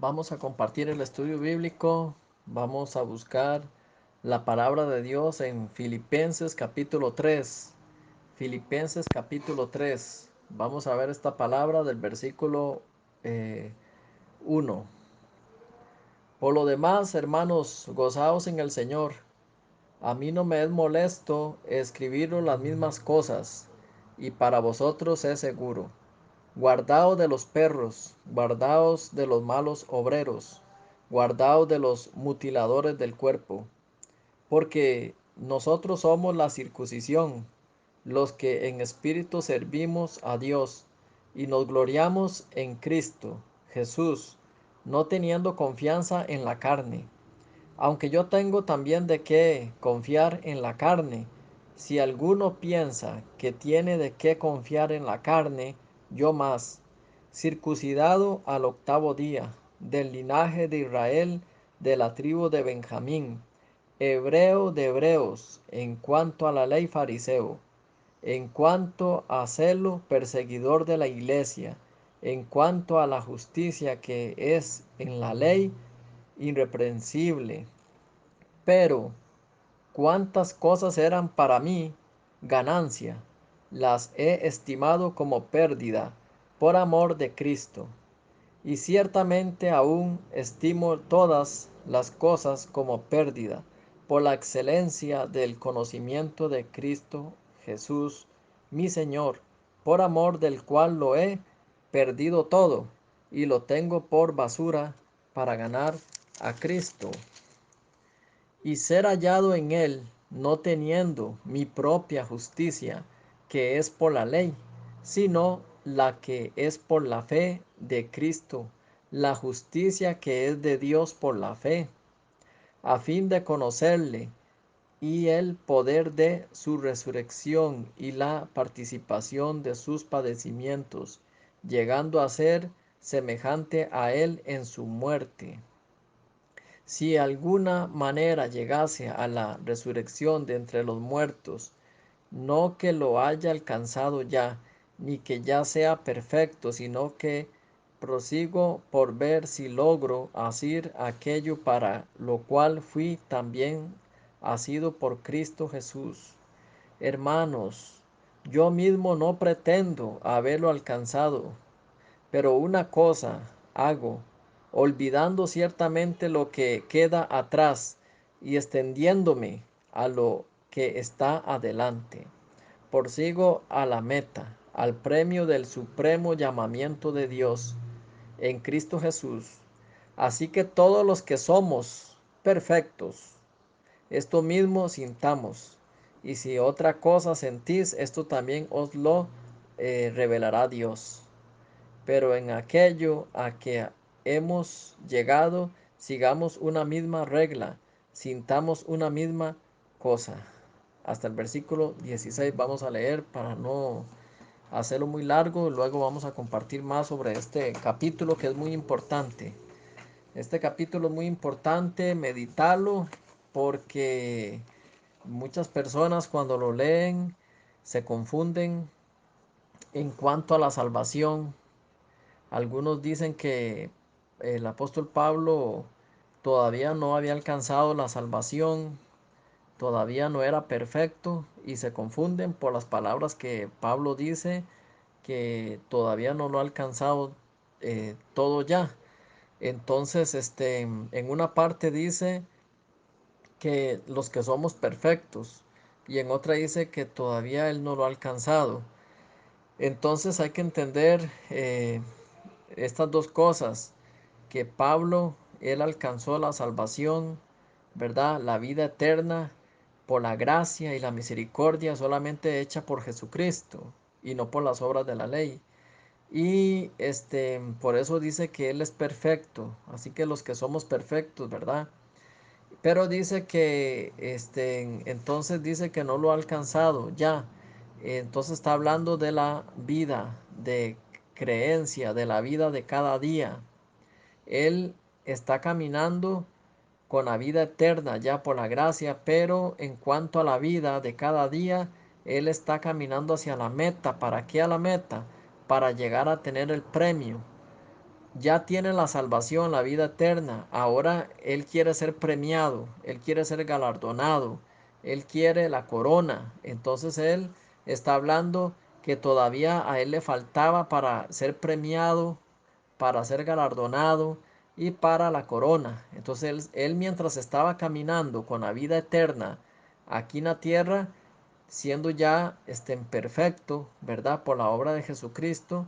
Vamos a compartir el estudio bíblico. Vamos a buscar la palabra de Dios en Filipenses capítulo 3. Filipenses capítulo 3. Vamos a ver esta palabra del versículo 1. Por lo demás, hermanos, gozaos en el Señor. A mí no me es molesto escribiros las mismas cosas, y para vosotros es seguro. Guardaos de los perros, guardaos de los malos obreros, guardaos de los mutiladores del cuerpo, porque nosotros somos la circuncisión, los que en espíritu servimos a Dios, y nos gloriamos en Cristo Jesús, no teniendo confianza en la carne. Aunque yo tengo también de qué confiar en la carne, si alguno piensa que tiene de qué confiar en la carne, yo más, circuncidado al octavo día, del linaje de Israel, de la tribu de Benjamín, hebreo de hebreos, en cuanto a la ley fariseo, en cuanto a celo perseguidor de la iglesia, en cuanto a la justicia que es en la ley, irreprensible. Pero cuántas cosas eran para mí ganancia, las he estimado como pérdida por amor de Cristo. Y ciertamente aún estimo todas las cosas como pérdida por la excelencia del conocimiento de Cristo Jesús, mi Señor, por amor del cual lo he perdido todo y lo tengo por basura para ganar a Cristo y ser hallado en él, no teniendo mi propia justicia, que es por la ley, sino la que es por la fe de Cristo, la justicia que es de Dios por la fe, a fin de conocerle y el poder de su resurrección y la participación de sus padecimientos, llegando a ser semejante a él en su muerte, si alguna manera llegase a la resurrección de entre los muertos, no que lo haya alcanzado ya, ni que ya sea perfecto, sino que prosigo por ver si logro asir aquello para lo cual fui también asido por Cristo Jesús. Hermanos, yo mismo no pretendo haberlo alcanzado, pero una cosa hago, olvidando ciertamente lo que queda atrás y extendiéndome a lo que está adelante. Prosigo a la meta, al premio del supremo llamamiento de Dios en Cristo Jesús. Así que todos los que somos perfectos, esto mismo sintamos. Y si otra cosa sentís, esto también os lo revelará Dios. Pero en aquello a que hemos llegado, sigamos una misma regla, sintamos una misma cosa. Hasta el versículo 16 vamos a leer para no hacerlo muy largo. Luego vamos a compartir más sobre este capítulo que es muy importante. Este capítulo es muy importante, meditarlo, porque muchas personas cuando lo leen se confunden en cuanto a la salvación. Algunos dicen que el apóstol Pablo todavía no había alcanzado la salvación, todavía no era perfecto y se confunden por las palabras que Pablo dice que todavía no lo ha alcanzado todo ya. Entonces, en una parte dice que los que somos perfectos y en otra dice que todavía él no lo ha alcanzado. Entonces hay que entender estas dos cosas, que Pablo, él alcanzó la salvación, ¿verdad? La vida eterna por la gracia y la misericordia solamente hecha por Jesucristo y no por las obras de la ley. Y por eso dice que Él es perfecto, así que los que somos perfectos, ¿verdad? Pero dice que, entonces dice que no lo ha alcanzado ya. Entonces está hablando de la vida de creencia, de la vida de cada día. Él está caminando con la vida eterna ya por la gracia, pero en cuanto a la vida de cada día, Él está caminando hacia la meta. ¿Para qué a la meta? Para llegar a tener el premio. ya tiene la salvación, la vida eterna. Ahora él quiere ser premiado, él quiere ser galardonado, él quiere la corona. Entonces él está hablando que todavía a él le faltaba para ser premiado, para ser galardonado y para la corona. Entonces él mientras estaba caminando con la vida eterna aquí en la tierra, siendo ya perfecto, ¿verdad? Por la obra de Jesucristo,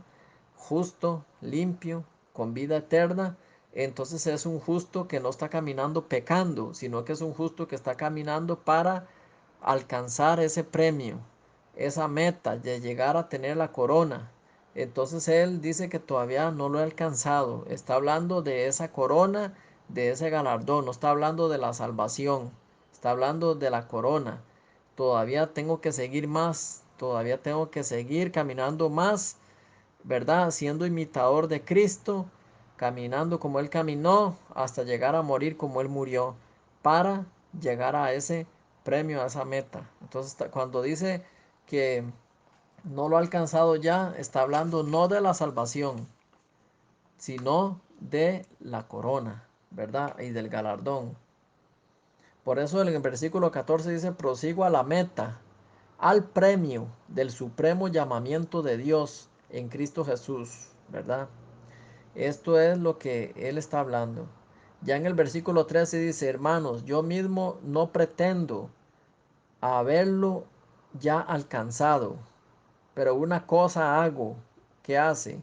justo, limpio, con vida eterna, entonces es un justo que no está caminando pecando, sino que es un justo que está caminando para alcanzar ese premio, esa meta de llegar a tener la corona. Entonces él dice que todavía no lo ha alcanzado. Está hablando de esa corona, de ese galardón. No está hablando de la salvación. Está hablando de la corona. Todavía tengo que seguir más. Todavía tengo que seguir caminando más, ¿verdad? Siendo imitador de Cristo, caminando como Él caminó, hasta llegar a morir como Él murió, para llegar a ese premio, a esa meta. Entonces, cuando dice que no lo ha alcanzado ya, está hablando no de la salvación, sino de la corona, ¿verdad? Y del galardón. Por eso en el versículo 14 dice, prosigo a la meta, al premio del supremo llamamiento de Dios en Cristo Jesús, ¿verdad? Esto es lo que él está hablando. Ya en el versículo 13 dice, hermanos, yo mismo no pretendo haberlo ya alcanzado, pero una cosa hago, ¿qué hace?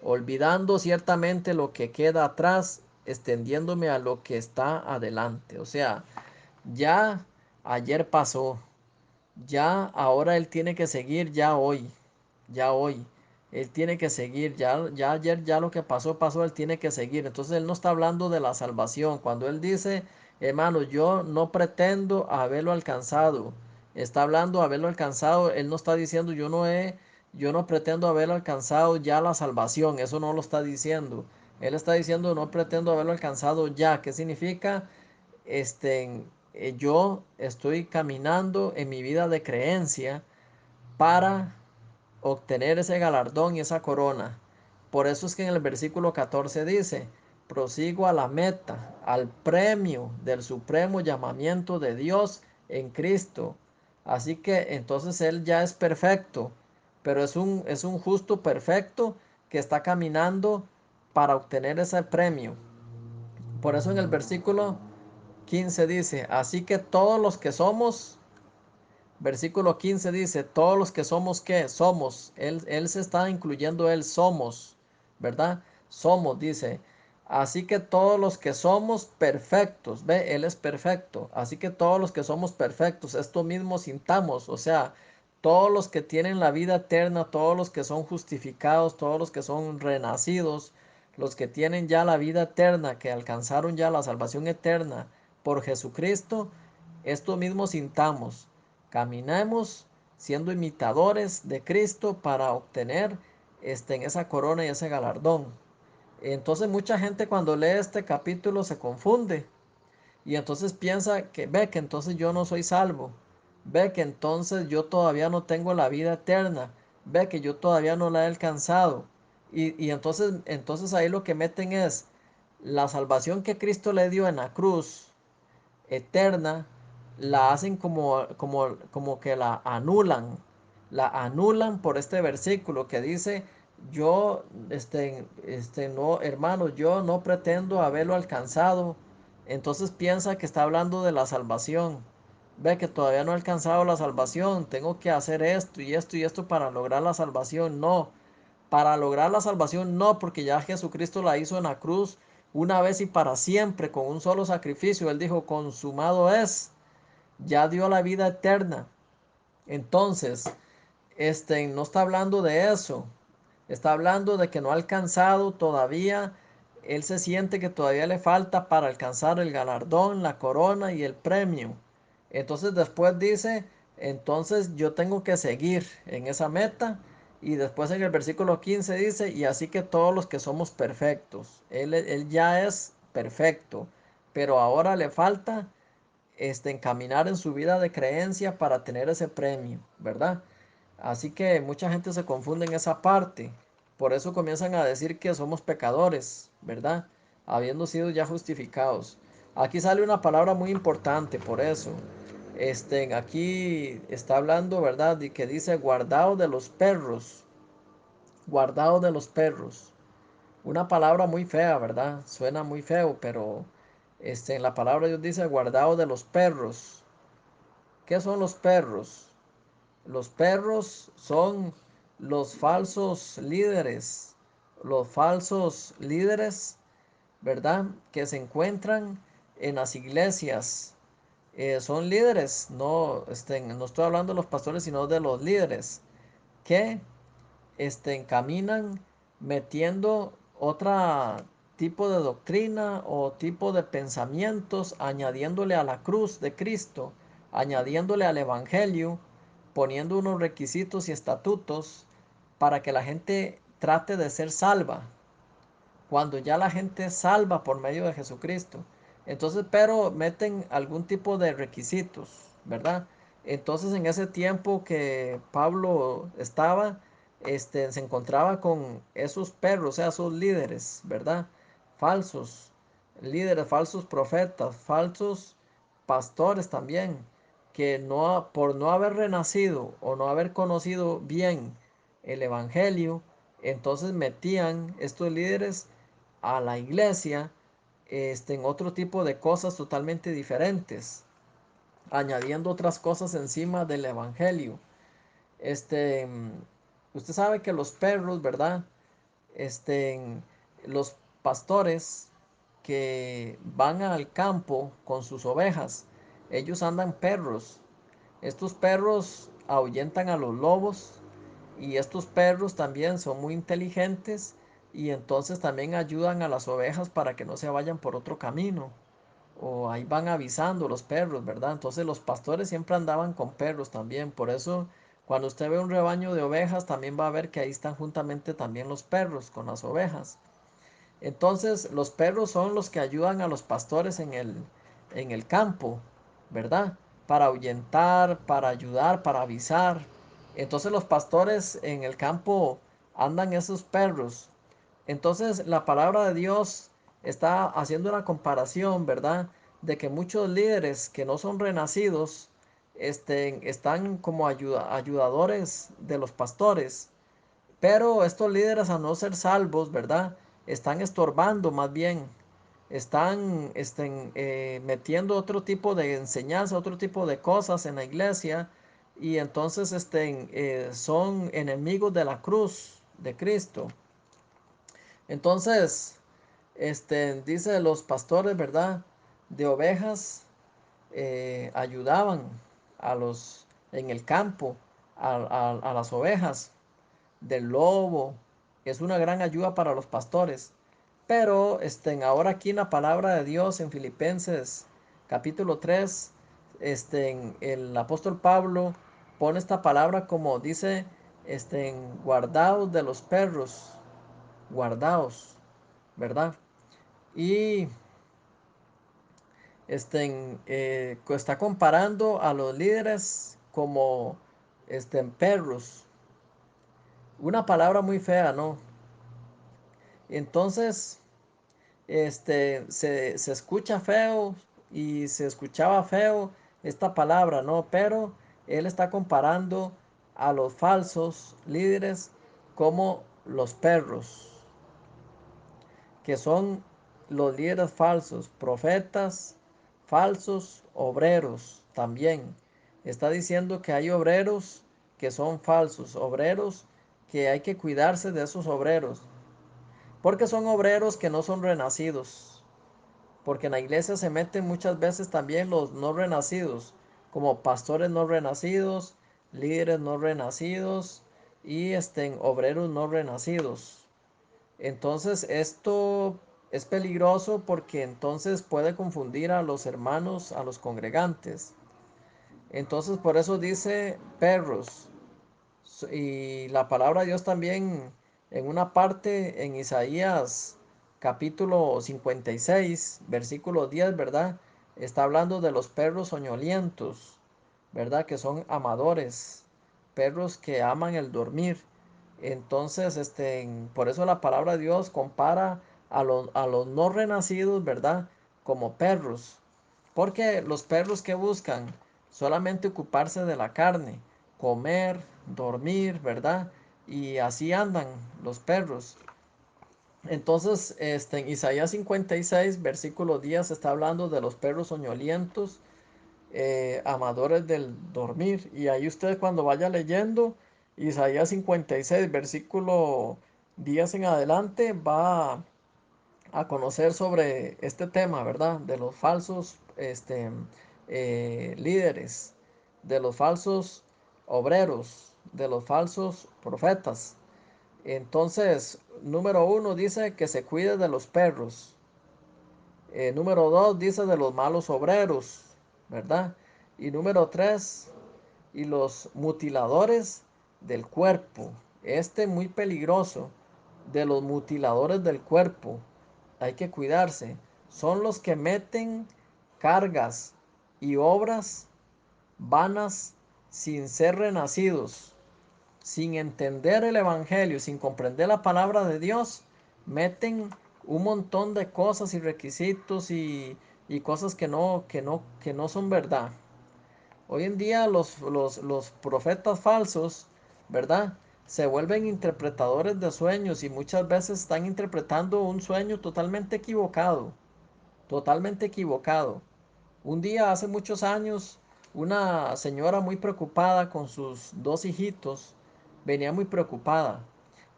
Olvidando ciertamente lo que queda atrás, extendiéndome a lo que está adelante. O sea, ya ayer pasó, ya ahora él tiene que seguir ya hoy, ya hoy. Él tiene que seguir, ya ayer ya lo que pasó, pasó, él tiene que seguir. Entonces él no está hablando de la salvación. Cuando él dice, hermano, yo no pretendo haberlo alcanzado, está hablando de haberlo alcanzado, él no está diciendo yo no pretendo haberlo alcanzado ya la salvación, eso no lo está diciendo. Él está diciendo no pretendo haberlo alcanzado ya. ¿Qué significa? Yo estoy caminando en mi vida de creencia para obtener ese galardón y esa corona. Por eso es que en el versículo 14 dice, prosigo a la meta, al premio del supremo llamamiento de Dios en Cristo. Así que entonces Él ya es perfecto, pero es un justo perfecto que está caminando para obtener ese premio. Por eso en el versículo 15 dice, así que todos los que somos, versículo 15 dice, todos los que somos, ¿qué? Somos. Él se está incluyendo, él somos, ¿verdad? Somos, dice. Así que todos los que somos perfectos, ve, Él es perfecto. Así que todos los que somos perfectos, esto mismo sintamos, o sea, todos los que tienen la vida eterna, todos los que son justificados, todos los que son renacidos, los que tienen ya la vida eterna, que alcanzaron ya la salvación eterna por Jesucristo, esto mismo sintamos. Caminemos siendo imitadores de Cristo para obtener en esa corona y ese galardón. Entonces mucha gente cuando lee este capítulo se confunde y entonces piensa que ve que entonces yo no soy salvo, ve que entonces yo todavía no tengo la vida eterna, ve que yo todavía no la he alcanzado. Y entonces ahí lo que meten es la salvación que Cristo le dio en la cruz eterna, la hacen como que la anulan por este versículo que dice, yo, no, hermano, yo no pretendo haberlo alcanzado. Entonces piensa que está hablando de la salvación. Ve que todavía no he alcanzado la salvación, tengo que hacer esto y esto y esto para lograr la salvación. No, para lograr la salvación no, porque ya Jesucristo la hizo en la cruz una vez y para siempre con un solo sacrificio. Él dijo, consumado es, ya dio la vida eterna. Entonces, no está hablando de eso. Está hablando de que no ha alcanzado todavía. Él se siente que todavía le falta para alcanzar el galardón, la corona y el premio. Entonces después dice, entonces yo tengo que seguir en esa meta. Y después en el versículo 15 dice, y así que todos los que somos perfectos. Él ya es perfecto, pero ahora le falta encaminar en su vida de creencia para tener ese premio, ¿verdad? Así que mucha gente se confunde en esa parte. Por eso comienzan a decir que somos pecadores, ¿verdad? Habiendo sido ya justificados. Aquí sale una palabra muy importante por eso. Aquí está hablando, ¿verdad? Y que dice guardado de los perros, guardado de los perros. Una palabra muy fea, ¿verdad? Suena muy feo, pero en la palabra Dios dice guardado de los perros. ¿Qué son los perros? Los perros son los falsos líderes, ¿verdad? Que se encuentran en las iglesias. Son líderes, no, no estoy hablando de los pastores, sino de los líderes que caminan metiendo otra tipo de doctrina o tipo de pensamientos, añadiéndole a la cruz de Cristo, añadiéndole al Evangelio, poniendo unos requisitos y estatutos para que la gente trate de ser salva, cuando ya la gente es salva por medio de Jesucristo. Entonces, pero meten algún tipo de requisitos, ¿verdad? Entonces, en ese tiempo que Pablo estaba, se encontraba con esos perros, o sea, esos líderes, ¿verdad? Falsos líderes, falsos profetas, falsos pastores también, que no, por no haber renacido o no haber conocido bien el Evangelio, entonces metían estos líderes a la iglesia en otro tipo de cosas totalmente diferentes, añadiendo otras cosas encima del evangelio. Este, usted sabe que los perros, ¿verdad? Este, los pastores que van al campo con sus ovejas, ellos andan perros. Estos perros ahuyentan a los lobos y estos perros también son muy inteligentes y entonces también ayudan a las ovejas para que no se vayan por otro camino. O ahí van avisando los perros, ¿verdad? Entonces los pastores siempre andaban con perros también. Por eso cuando usted ve un rebaño de ovejas también va a ver que ahí están juntamente también los perros con las ovejas. Entonces los perros son los que ayudan a los pastores en el campo, ¿verdad? Para ahuyentar, para ayudar, para avisar. Entonces los pastores en el campo andan esos perros. Entonces la palabra de Dios está haciendo una comparación, ¿verdad? De que muchos líderes que no son renacidos están como ayudadores de los pastores, pero estos líderes, a no ser salvos, ¿verdad? Están estorbando más bien. Están metiendo otro tipo de enseñanza, otro tipo de cosas en la iglesia. Y entonces son enemigos de la cruz de Cristo. Entonces, dice los pastores, ¿verdad? De ovejas ayudaban en el campo a las ovejas del lobo, es una gran ayuda para los pastores. Pero ahora aquí en la palabra de Dios en Filipenses capítulo 3, el apóstol Pablo pone esta palabra como dice, guardaos de los perros, guardaos, ¿verdad? Y está comparando a los líderes como perros. Una palabra muy fea, ¿no? Entonces, se escucha feo y se escuchaba feo esta palabra, ¿no? Pero él está comparando a los falsos líderes como los perros, que son los líderes falsos, profetas falsos, obreros también. Está diciendo que hay obreros que son falsos, obreros que hay que cuidarse de esos obreros, porque son obreros que no son renacidos, porque en la iglesia se meten muchas veces también los no renacidos, como pastores no renacidos, líderes no renacidos y obreros no renacidos. Entonces esto es peligroso porque entonces puede confundir a los hermanos, a los congregantes. Entonces por eso dice perros. Y la palabra de Dios también en una parte en Isaías capítulo 56 versículo 10, ¿verdad? Está hablando de los perros soñolientos, ¿verdad? Que son amadores, perros que aman el dormir. Entonces, por eso la palabra de Dios compara a los no renacidos, ¿verdad? Como perros. Porque los perros que buscan solamente ocuparse de la carne, comer, dormir, ¿verdad? Y así andan los perros. Entonces, en Isaías 56, versículo 10, está hablando de los perros soñolientos, amadores del dormir. Y ahí usted cuando vaya leyendo Isaías 56, versículo 10 en adelante, va a conocer sobre este tema, ¿verdad? De los falsos líderes, de los falsos obreros, de los falsos profetas. Entonces, número uno dice que se cuide de los perros. Número dos dice de los malos obreros, ¿verdad? Y número tres, y los mutiladores del cuerpo. Este muy peligroso, de los mutiladores del cuerpo. Hay que cuidarse. Son los que meten cargas y obras vanas sin ser renacidos, sin entender el Evangelio, sin comprender la palabra de Dios, meten un montón de cosas y requisitos y cosas que no son verdad. Hoy en día los profetas falsos, ¿verdad? Se vuelven interpretadores de sueños y muchas veces están interpretando un sueño totalmente equivocado, totalmente equivocado. Un día, hace muchos años, una señora muy preocupada con sus dos hijitos, venía muy preocupada.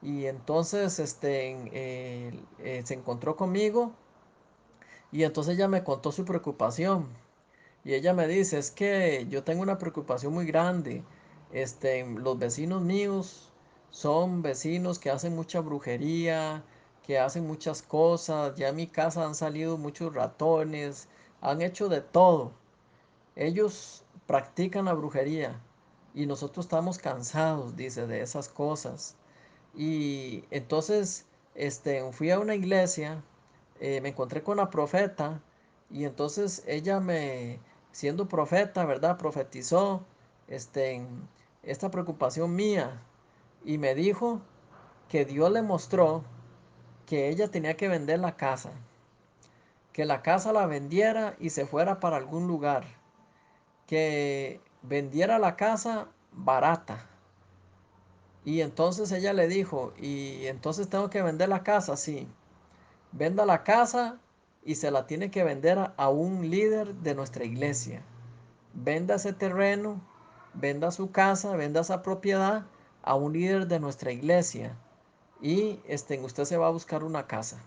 Y entonces se encontró conmigo y entonces ella me contó su preocupación. Y ella me dice, es que yo tengo una preocupación muy grande. Los vecinos míos son vecinos que hacen mucha brujería, que hacen muchas cosas. Ya en mi casa han salido muchos ratones, han hecho de todo. Ellos practican la brujería y nosotros estamos cansados, dice, de esas cosas. Y entonces, fui a una iglesia, me encontré con la profeta y entonces ella siendo profeta, ¿verdad? Profetizó, esta preocupación mía y me dijo que Dios le mostró que ella tenía que vender la casa, que la casa la vendiera y se fuera para algún lugar, que vendiera la casa barata. Y entonces ella le dijo, y entonces tengo que vender la casa, sí. Venda la casa y se la tiene que vender a un líder de nuestra iglesia. Venda ese terreno, venda su casa, venda esa propiedad a un líder de nuestra iglesia. Y usted se va a buscar una casa.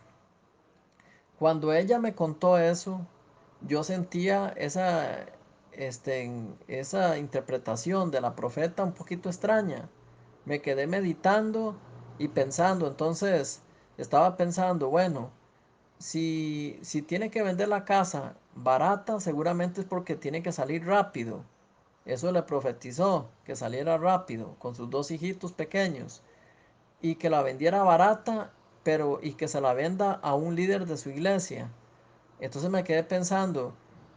Cuando ella me contó eso, yo sentía esa interpretación de la profeta un poquito extraña. Me quedé meditando y pensando, entonces estaba pensando, bueno, si tiene que vender la casa barata, seguramente es porque tiene que salir rápido. Eso le profetizó, que saliera rápido con sus dos hijitos pequeños y que la vendiera barata, pero y que se la venda a un líder de su iglesia. Entonces me quedé pensando,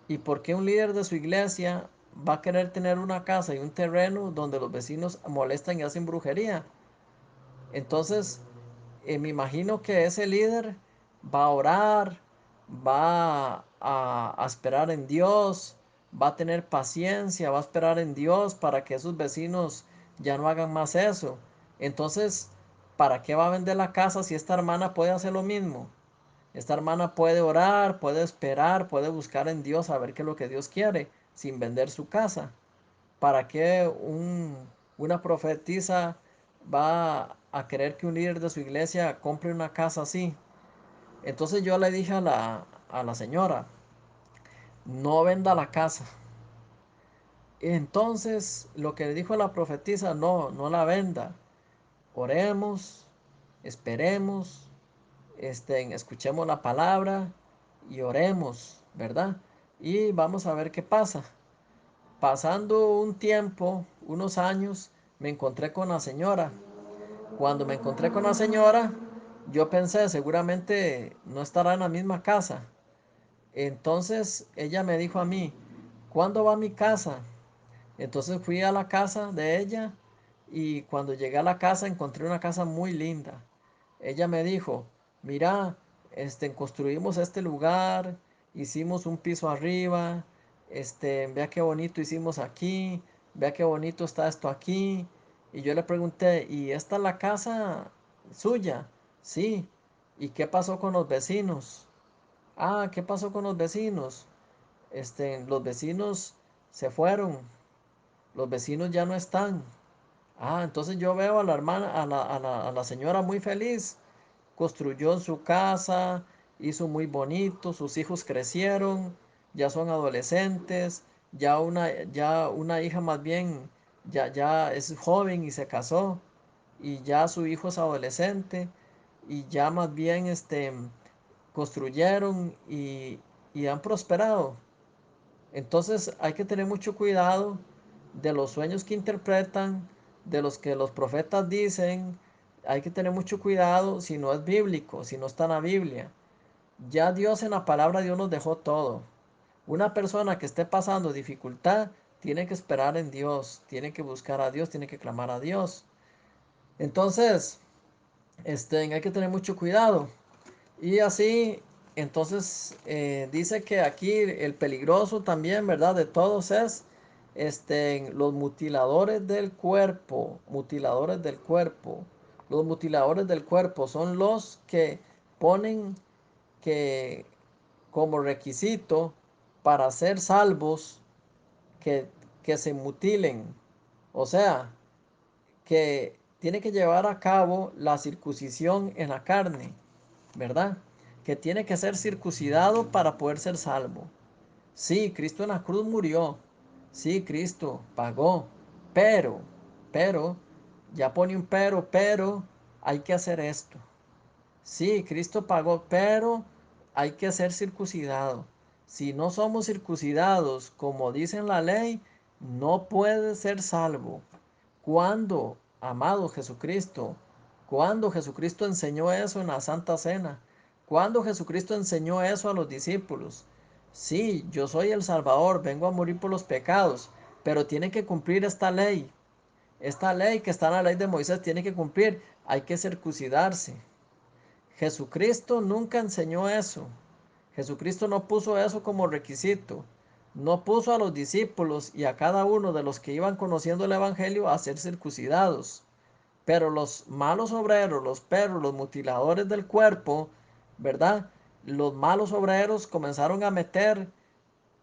¿y por qué un líder de su iglesia va a querer tener una casa y un terreno donde los vecinos molestan y hacen brujería? Entonces, me imagino que ese líder va a orar, va a esperar en Dios, va a tener paciencia, va a esperar en Dios para que esos vecinos ya no hagan más eso. Entonces, ¿para qué va a vender la casa si esta hermana puede hacer lo mismo? Esta hermana puede orar, puede esperar, puede buscar en Dios a ver qué es lo que Dios quiere sin vender su casa. ¿Para qué una profetisa va a querer que un líder de su iglesia compre una casa así? Entonces yo le dije a la señora, no venda la casa. Entonces lo que le dijo la profetisa, no, no la venda. Oremos, esperemos, escuchemos la palabra y oremos, ¿verdad? Y vamos a ver qué pasa. Pasando un tiempo, unos años, me encontré con la señora. Cuando me encontré con la señora, yo pensé, seguramente no estará en la misma casa. Entonces ella me dijo a mí, ¿cuándo va a mi casa? Entonces fui a la casa de ella y cuando llegué a la casa encontré una casa muy linda. Ella me dijo, mira, construimos este lugar, hicimos un piso arriba, vea qué bonito hicimos aquí, vea qué bonito está esto aquí. Y yo le pregunté, ¿y esta es la casa suya? Sí. ¿Y qué pasó con los vecinos? Ah, ¿qué pasó con los vecinos? Los vecinos se fueron, los vecinos ya no están. Ah, entonces yo veo a la hermana, a la señora muy feliz. Construyó su casa, hizo muy bonito, sus hijos crecieron, ya son adolescentes, ya una hija más bien ya es joven y se casó, y ya su hijo es adolescente, y ya más bien construyeron y han prosperado. Entonces hay que tener mucho cuidado de los sueños que interpretan, de los que los profetas dicen. Hay que tener mucho cuidado si no es bíblico, si no está en la Biblia. Ya Dios en la palabra de Dios nos dejó todo. Una persona que esté pasando dificultad tiene que esperar en Dios, tiene que buscar a Dios, tiene que clamar a Dios. Entonces, hay que tener mucho cuidado. Y así, entonces dice que aquí el peligroso también, ¿verdad? De todos es los mutiladores del cuerpo, mutiladores del cuerpo. Los mutiladores del cuerpo son los que ponen que como requisito para ser salvos que, que se mutilen. O sea, que tiene que llevar a cabo la circuncisión en la carne, ¿verdad? Que tiene que ser circuncidado para poder ser salvo. Sí, Cristo en la cruz murió. Sí, Cristo pagó. Pero, pero, ya pone un pero, hay que hacer esto. Sí, Cristo pagó, pero hay que ser circuncidado. Si no somos circuncidados, como dice en la ley, no puede ser salvo. ¿Cuándo, amado Jesucristo? ¿Cuándo Jesucristo enseñó eso en la Santa Cena? ¿Cuándo Jesucristo enseñó eso a los discípulos? Sí, yo soy el Salvador, vengo a morir por los pecados, pero tiene que cumplir esta ley. Esta ley que está en la ley de Moisés tiene que cumplir. Hay que circuncidarse. Jesucristo nunca enseñó eso. Jesucristo no puso eso como requisito. No puso a los discípulos y a cada uno de los que iban conociendo el Evangelio a ser circuncidados. Pero los malos obreros, los perros, los mutiladores del cuerpo, ¿verdad? Los malos obreros comenzaron a meter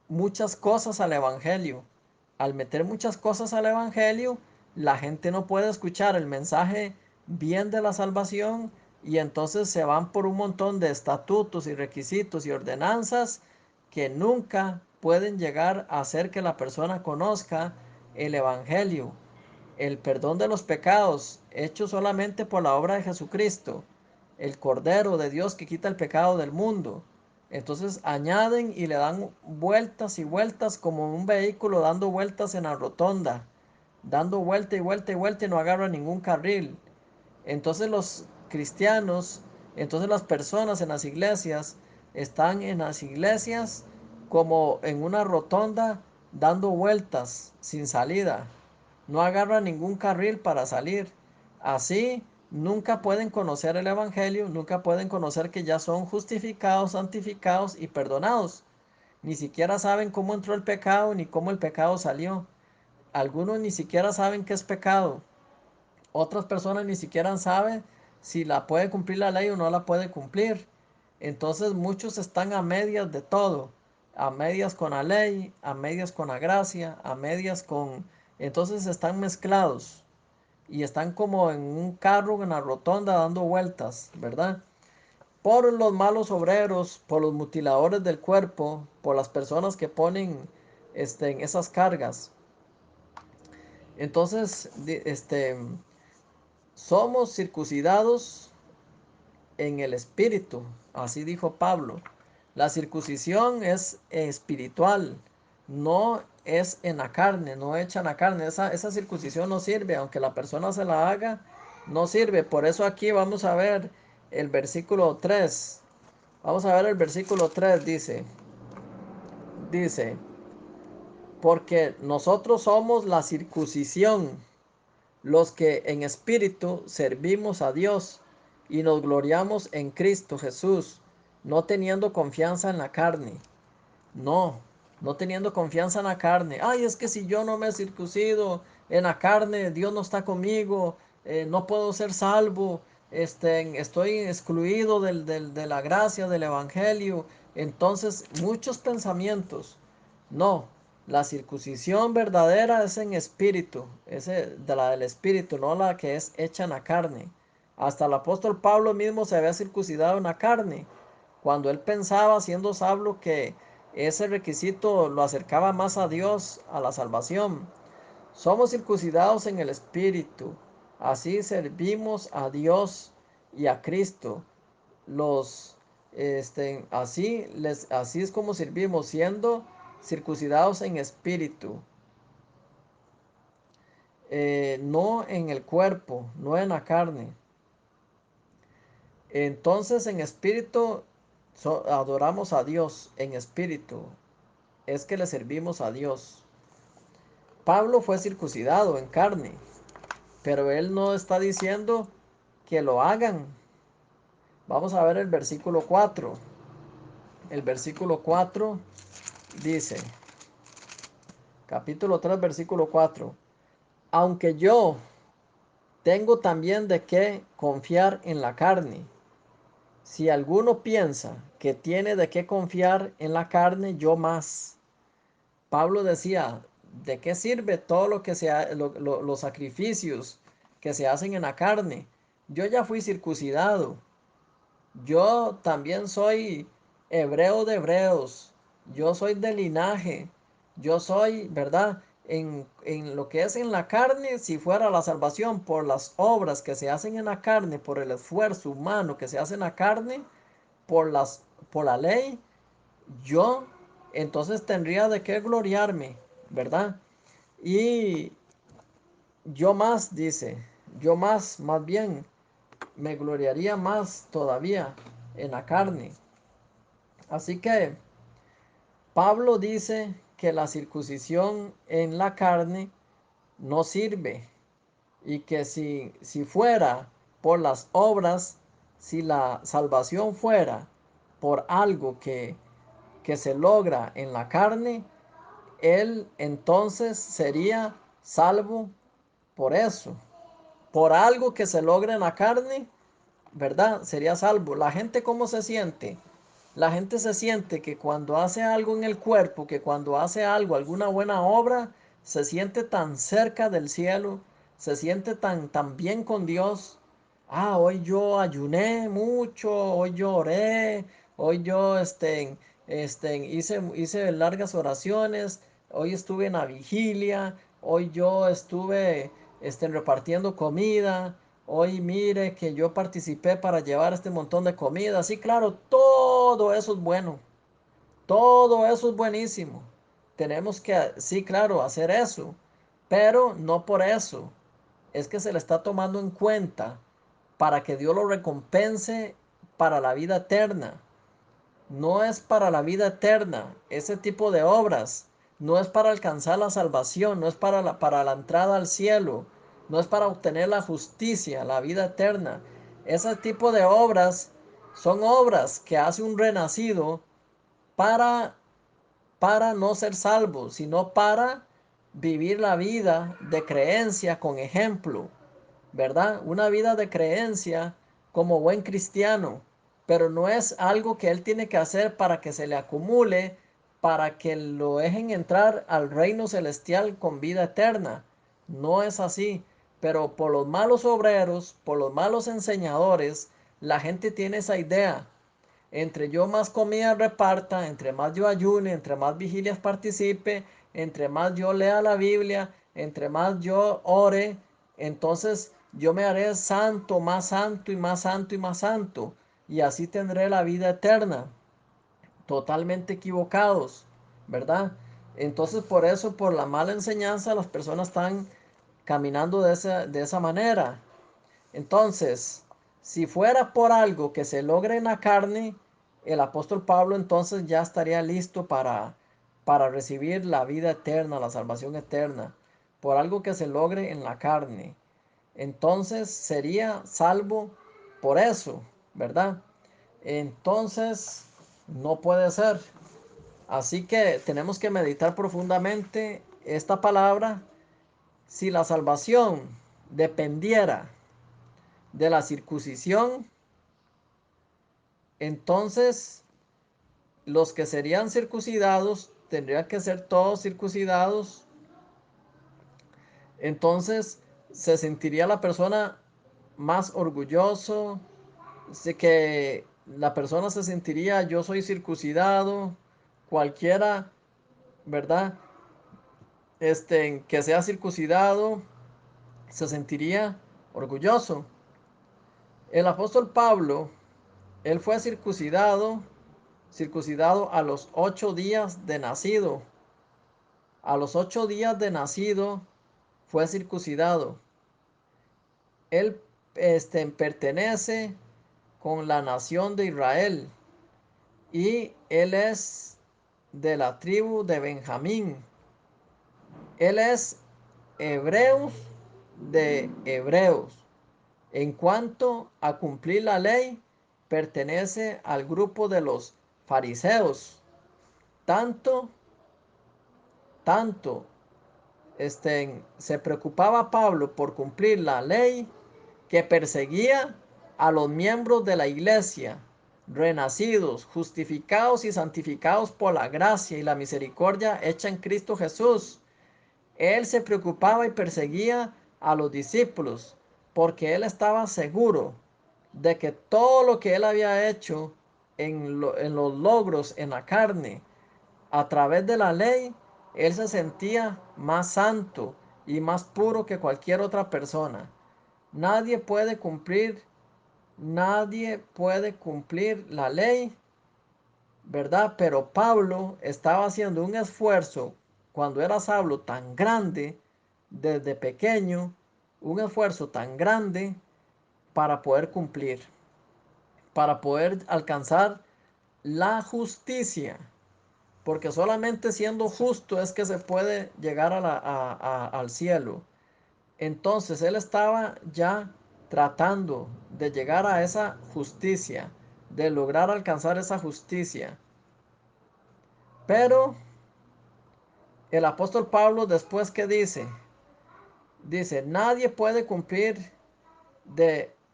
muchas cosas al Evangelio. Al meter muchas cosas al Evangelio, la gente no puede escuchar el mensaje bien de la salvación y entonces se van por un montón de estatutos y requisitos y ordenanzas que nunca pueden llegar a hacer que la persona conozca el Evangelio, el perdón de los pecados hecho solamente por la obra de Jesucristo, el Cordero de Dios que quita el pecado del mundo. Entonces añaden y le dan vueltas y vueltas como un vehículo dando vueltas en la rotonda, dando vuelta y vuelta y vuelta y no agarra ningún carril. Entonces los cristianos, entonces las personas en las iglesias están en las iglesias como en una rotonda dando vueltas sin salida. No agarran ningún carril para salir. Así nunca pueden conocer el Evangelio, nunca pueden conocer que ya son justificados, santificados y perdonados. Ni siquiera saben cómo entró el pecado ni cómo el pecado salió. Algunos ni siquiera saben qué es pecado. Otras personas ni siquiera saben si la puede cumplir la ley o no la puede cumplir. Entonces muchos están a medias de todo, a medias con la ley, a medias con la gracia, a medias con... Entonces están mezclados y están como en un carro en la rotonda dando vueltas, ¿verdad? Por los malos obreros, por los mutiladores del cuerpo, por las personas que ponen en esas cargas. Entonces, somos circuncidados en el espíritu, así dijo Pablo. La circuncisión es espiritual, no es en la carne, no hecha en la carne. Esa circuncisión no sirve, aunque la persona se la haga, no sirve. Por eso aquí vamos a ver el versículo 3. Vamos a ver el versículo 3, dice, porque nosotros somos la circuncisión. los que en espíritu servimos a Dios y nos gloriamos en Cristo Jesús, no teniendo confianza en la carne. No, no teniendo confianza en la carne. Ay, es que si yo no me he circuncido en la carne, Dios no está conmigo, no puedo ser salvo, estoy excluido de la gracia del Evangelio. Entonces, muchos pensamientos. No, la circuncisión verdadera es en espíritu, es de la del espíritu, no la que es hecha en la carne. Hasta el apóstol Pablo mismo se había circuncidado en la carne, cuando él pensaba, siendo sabio, que ese requisito lo acercaba más a Dios, a la salvación. Somos circuncidados en el espíritu, así servimos a Dios y a Cristo. Los, así es como servimos, siendo circuncidados en espíritu, no en el cuerpo, no en la carne. Entonces en espíritu adoramos a Dios, en espíritu es que le servimos a Dios. Pablo fue circuncidado en carne, pero él no está diciendo que lo hagan. Vamos a ver el versículo 4. El versículo 4 dice, capítulo 3, versículo 4. Aunque yo tengo también de qué confiar en la carne. Si alguno piensa que tiene de qué confiar en la carne, yo más. Pablo decía, ¿de qué sirve todo lo que los sacrificios que se hacen en la carne? Yo ya fui circuncidado. Yo también soy hebreo de hebreos. Yo soy de linaje. Yo soy, ¿verdad? En lo que es en la carne, si fuera la salvación por las obras que se hacen en la carne, por el esfuerzo humano que se hace en la carne, por por la ley, yo entonces tendría de qué gloriarme, ¿verdad? Y yo más, dice, yo más bien, me gloriaría más todavía en la carne. Así que Pablo dice que la circuncisión en la carne no sirve y que si fuera por las obras, si la salvación fuera por algo que se logra en la carne, él entonces sería salvo por eso, por algo que se logra en la carne, ¿verdad? Sería salvo. La gente, ¿cómo se siente? La gente se siente que cuando hace algo en el cuerpo, que cuando hace algo, alguna buena obra, se siente tan cerca del cielo, se siente tan bien con Dios. Ah, hoy yo ayuné mucho, hoy yo oré, hoy yo hice largas oraciones, hoy estuve en la vigilia, hoy yo estuve repartiendo comida, hoy mire que yo participé para llevar este montón de comida. Sí, claro, todo eso es bueno. Todo eso es buenísimo. Tenemos que, sí, claro, hacer eso. Pero no por eso. Es que se le está tomando en cuenta para que Dios lo recompense para la vida eterna. No es para la vida eterna. Ese tipo de obras no es para alcanzar la salvación, no es para la entrada al cielo, no es para obtener la justicia, la vida eterna. Ese tipo de obras son obras que hace un renacido para, para no ser salvo, sino para vivir la vida de creencia con ejemplo, ¿verdad? Una vida de creencia como buen cristiano, pero no es algo que él tiene que hacer para que se le acumule, para que lo dejen entrar al reino celestial con vida eterna. No es así, pero por los malos obreros, por los malos enseñadores, la gente tiene esa idea. Entre yo más comida reparta, entre más yo ayune, entre más vigilias participe, entre más yo lea la Biblia, entre más yo ore, entonces yo me haré santo, más santo y más santo y más santo, y así tendré la vida eterna. Totalmente equivocados, ¿verdad? Entonces por eso, por la mala enseñanza, las personas están caminando de esa manera. Entonces, si fuera por algo que se logre en la carne, el apóstol Pablo entonces ya estaría listo para recibir la vida eterna, la salvación eterna, por algo que se logre en la carne. entonces sería salvo por eso, ¿verdad? Entonces, no puede ser. Así que tenemos que meditar profundamente esta palabra. Si la salvación dependiera de la circuncisión, entonces los que serían circuncidados tendrían que ser todos circuncidados. Entonces se sentiría la persona más orgulloso, que la persona se sentiría, yo soy circuncidado, cualquiera, ¿verdad? Que sea circuncidado se sentiría orgulloso. El apóstol Pablo, él fue circuncidado a los 8 días de nacido. A los 8 días de nacido fue circuncidado. Él pertenece con la nación de Israel y él es de la tribu de Benjamín. Él es hebreos de hebreos. En cuanto a cumplir la ley, pertenece al grupo de los fariseos. Tanto, tanto, se preocupaba Pablo por cumplir la ley que perseguía a los miembros de la iglesia, renacidos, justificados y santificados por la gracia y la misericordia hecha en Cristo Jesús. Él se preocupaba y perseguía a los discípulos porque él estaba seguro de que todo lo que él había hecho en los logros en la carne, a través de la ley, él se sentía más santo y más puro que cualquier otra persona. Nadie puede cumplir, nadie puede cumplir la ley, ¿verdad? Pero Pablo estaba haciendo un esfuerzo cuando era Saulo tan grande, desde pequeño, un esfuerzo tan grande para poder cumplir, para poder alcanzar la justicia, porque solamente siendo justo es que se puede llegar al cielo. Entonces él estaba ya tratando de llegar a esa justicia, de lograr alcanzar esa justicia. Pero el apóstol Pablo después que dice, nadie puede cumplir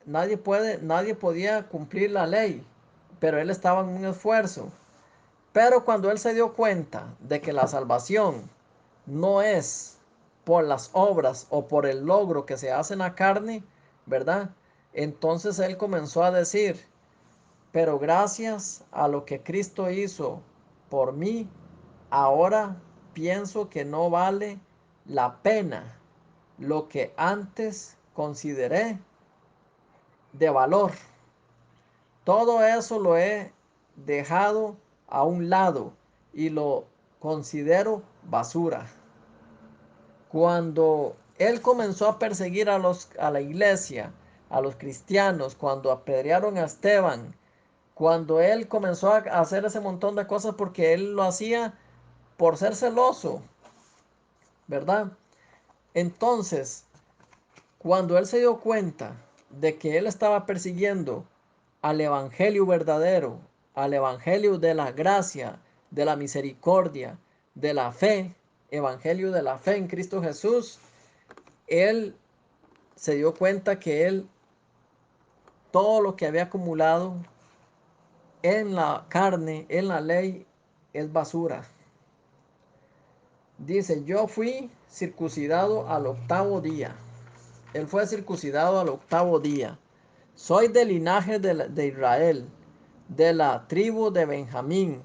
nadie podía cumplir la ley, pero él estaba en un esfuerzo. Pero cuando él se dio cuenta de que la salvación no es por las obras o por el logro que se hace en la carne, ¿verdad? Entonces él comenzó a decir, pero gracias a lo que Cristo hizo por mí, ahora pienso que no vale la pena lo que antes consideré de valor. Todo eso lo he dejado a un lado y lo considero basura. Cuando él comenzó a perseguir a la iglesia, a los cristianos, cuando apedrearon a Esteban, cuando él comenzó a hacer ese montón de cosas porque él lo hacía por ser celoso, ¿verdad? Entonces, cuando él se dio cuenta de que él estaba persiguiendo al evangelio verdadero, al evangelio de la gracia, de la misericordia, de la fe, evangelio de la fe en Cristo Jesús, él se dio cuenta que él, todo lo que había acumulado en la carne, en la ley, es basura. Dice, yo fui circuncidado al 8.º día. Él fue circuncidado al 8.º día. Soy del linaje de Israel, de la tribu de Benjamín,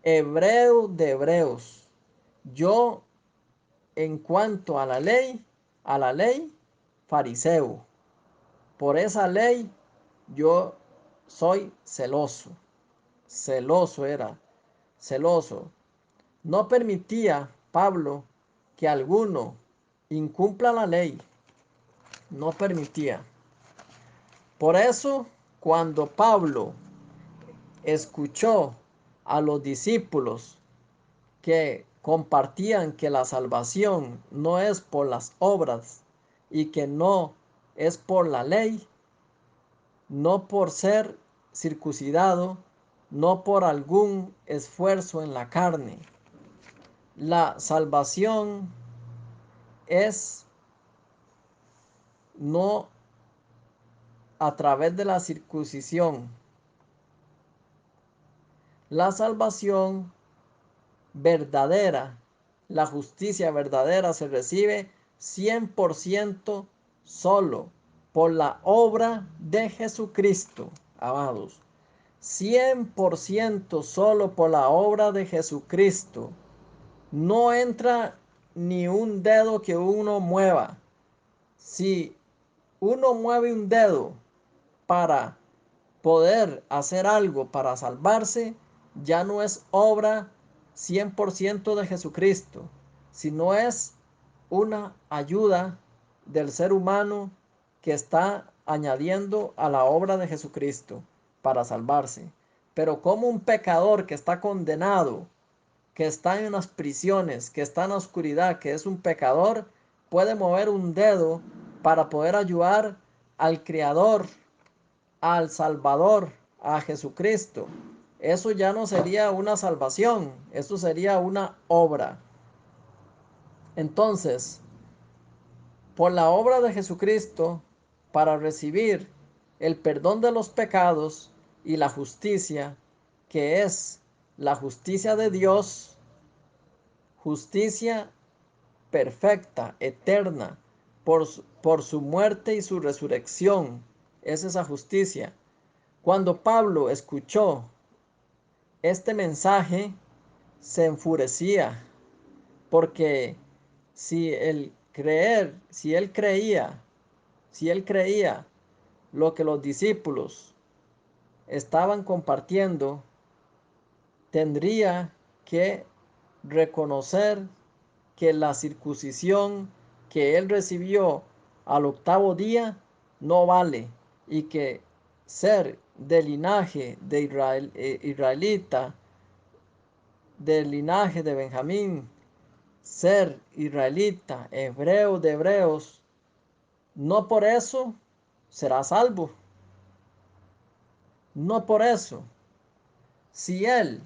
hebreo de hebreos. Yo, en cuanto a la ley, fariseo. Por esa ley, yo soy celoso. Celoso era, celoso. No permitía Pablo que alguno incumpla la ley. No permitía. Por eso, cuando Pablo escuchó a los discípulos que compartían que la salvación no es por las obras y que no es por la ley, no por ser circuncidado, no por algún esfuerzo en la carne. La salvación es no a través de la circuncisión. La salvación verdadera, la justicia verdadera se recibe 100% solo por la obra de Jesucristo, amados. 100% solo por la obra de Jesucristo. No entra ni un dedo que uno mueva. Si uno mueve un dedo para poder hacer algo para salvarse, ya no es obra 100% de Jesucristo, sino es una ayuda del ser humano que está añadiendo a la obra de Jesucristo para salvarse. Pero como un pecador que está condenado, que está en las prisiones, que está en la oscuridad, que es un pecador, puede mover un dedo para poder ayudar al Creador, al Salvador, a Jesucristo? Eso ya no sería una salvación, eso sería una obra. Entonces, por la obra de Jesucristo, para recibir el perdón de los pecados y la justicia, que es la justicia de Dios, justicia perfecta, eterna, por su muerte y su resurrección, es esa justicia. Cuando Pablo escuchó este mensaje, se enfurecía, porque si él creía lo que los discípulos estaban compartiendo, tendría que reconocer que la circuncisión que él recibió al octavo día no vale, y que ser del linaje de israelita, del linaje de Benjamín, ser israelita, hebreo de hebreos, no por eso será salvo. No por eso. Si él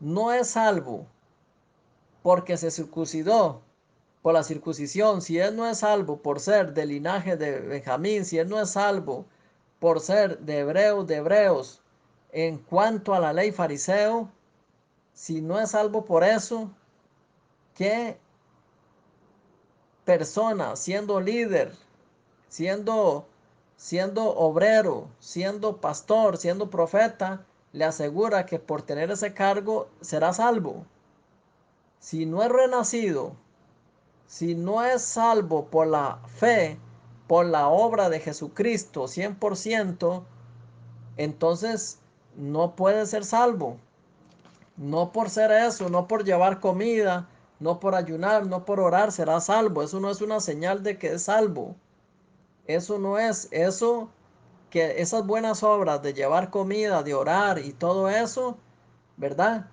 no es salvo porque se circuncidó por la circuncisión, si él no es salvo por ser del linaje de Benjamín, si él no es salvo por ser de hebreos, en cuanto a la ley fariseo, si no es salvo por eso, ¿qué persona siendo líder, siendo, siendo obrero, siendo pastor, siendo profeta, le asegura que por tener ese cargo será salvo? Si no es renacido, si no es salvo por la fe, por la obra de Jesucristo 100%, entonces no puede ser salvo. No por ser eso, no por llevar comida, no por ayunar, no por orar, será salvo. Eso no es una señal de que es salvo. Eso no es, eso, que esas buenas obras de llevar comida, de orar y todo eso, ¿verdad?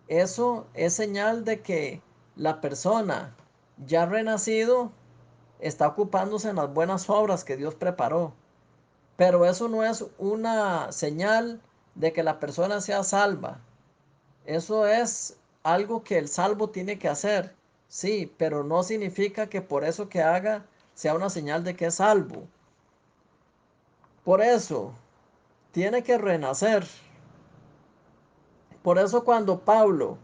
Eso es señal de que la persona ya renacido está ocupándose en las buenas obras que Dios preparó. Pero eso no es una señal de que la persona sea salva. Eso es algo que el salvo tiene que hacer. Sí, pero no significa que por eso que haga sea una señal de que es salvo. Por eso tiene que renacer. Por eso cuando Pablo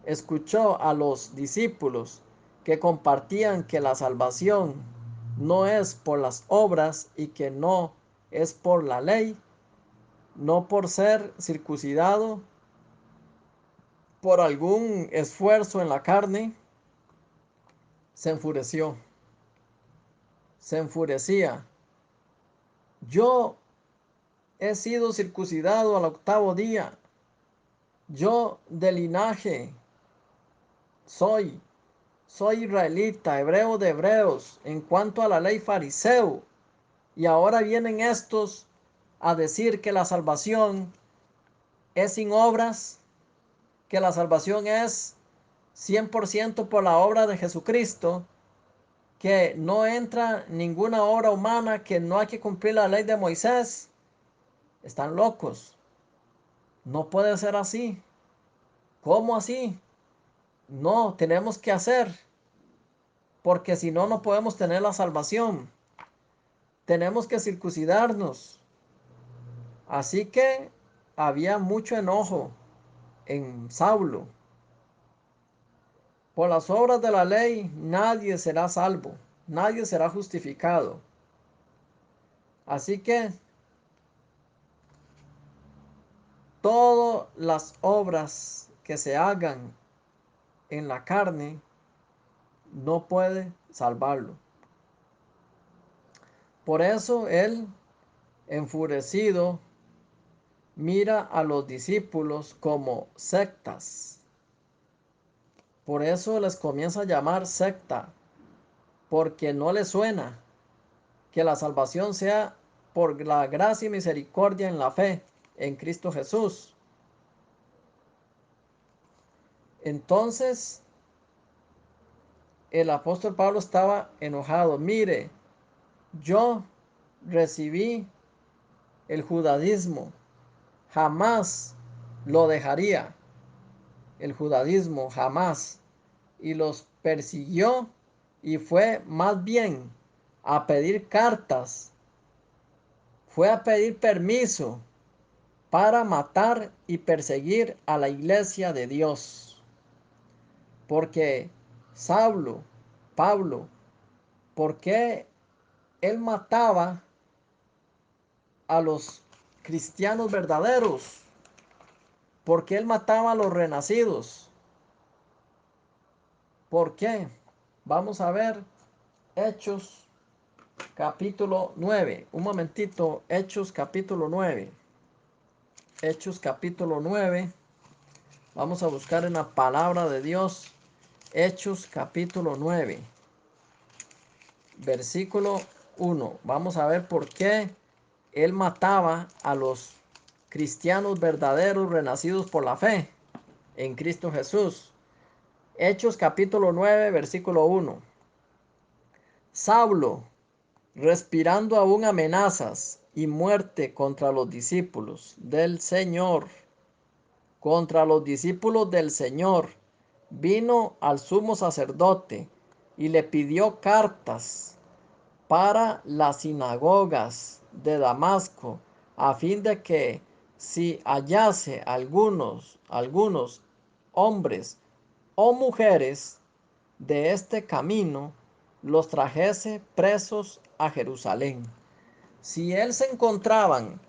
escuchó a los discípulos que compartían que la salvación no es por las obras y que no es por la ley, no por ser circuncidado, por algún esfuerzo en la carne, se enfureció, se enfurecía. Yo he sido circuncidado al octavo día, yo de linaje soy, soy israelita, hebreo de hebreos, en cuanto a la ley fariseo. Y ahora vienen estos a decir que la salvación es sin obras, que la salvación es 100% por la obra de Jesucristo. que no entra ninguna obra humana, que no hay que cumplir la ley de Moisés, están locos. No puede ser así. ¿Cómo así? No, tenemos que hacer, porque si no, no podemos tener la salvación. Tenemos que circuncidarnos. Así que había mucho enojo en Saulo. Por las obras de la ley nadie será salvo, nadie será justificado. Así que todas las obras que se hagan en la carne no puede salvarlo. Por eso él, enfurecido, mira a los discípulos como sectas. Por eso les comienza a llamar secta, porque no les suena que la salvación sea por la gracia y misericordia en la fe en Cristo Jesús. Entonces el apóstol Pablo estaba enojado. Mire, yo recibí el judaísmo, jamás lo dejaría. El judaísmo jamás. Y los persiguió y fue más bien a pedir cartas, fue a pedir permiso para matar y perseguir a la iglesia de Dios. Porque Pablo, ¿por qué él mataba a los cristianos verdaderos? ¿Por qué él mataba a los renacidos? ¿Por qué? Vamos a ver Hechos capítulo 9. Un momentito, Hechos capítulo 9. Hechos capítulo 9. Vamos a buscar en la palabra de Dios. Hechos capítulo 9. Versículo 1. Vamos a ver por qué él mataba a los cristianos verdaderos renacidos por la fe en Cristo Jesús. Hechos capítulo 9, versículo 1. Saulo, respirando aún amenazas y muerte contra los discípulos del Señor, vino al sumo sacerdote y le pidió cartas para las sinagogas de Damasco, a fin de que si hallase algunos hombres o mujeres de este camino, los trajese presos a Jerusalén. Si él se encontraban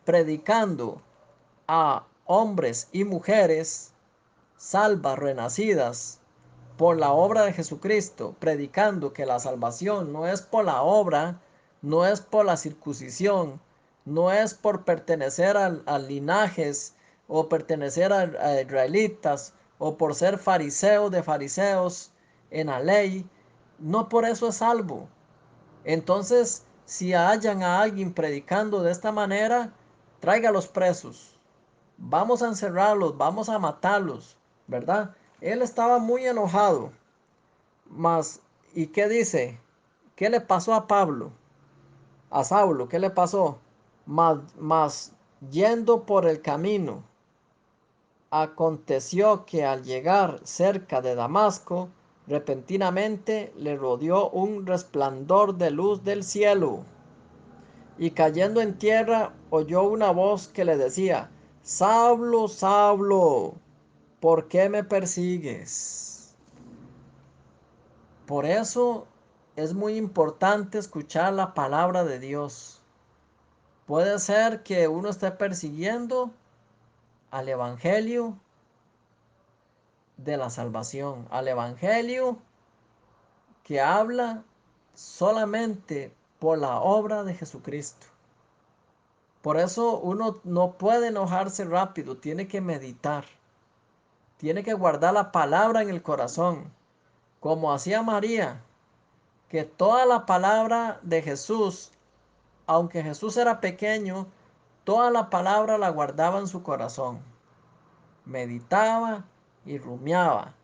predicando a hombres y mujeres salvas, renacidas por la obra de Jesucristo, predicando que la salvación no es por la obra, no es por la circuncisión, no es por pertenecer a linajes o pertenecer a israelitas o por ser fariseo de fariseos en la ley, no por eso es salvo. Entonces, si hallan a alguien predicando de esta manera, tráigalos presos. Vamos a encerrarlos, vamos a matarlos, ¿verdad? Él estaba muy enojado. Mas, ¿y qué dice? ¿Qué le pasó a Pablo? A Saulo, ¿qué le pasó? Mas yendo por el camino, aconteció que al llegar cerca de Damasco, repentinamente le rodeó un resplandor de luz del cielo, y cayendo en tierra oyó una voz que le decía: Saulo, Saulo, ¿por qué me persigues? Por eso es muy importante escuchar la palabra de Dios. Puede ser que uno esté persiguiendo al evangelio de la salvación, al evangelio que habla solamente por la obra de Jesucristo. Por eso uno no puede enojarse rápido, tiene que meditar, tiene que guardar la palabra en el corazón, como hacía María, que toda la palabra de Jesús, aunque Jesús era pequeño, toda la palabra la guardaba en su corazón, meditaba y rumiaba.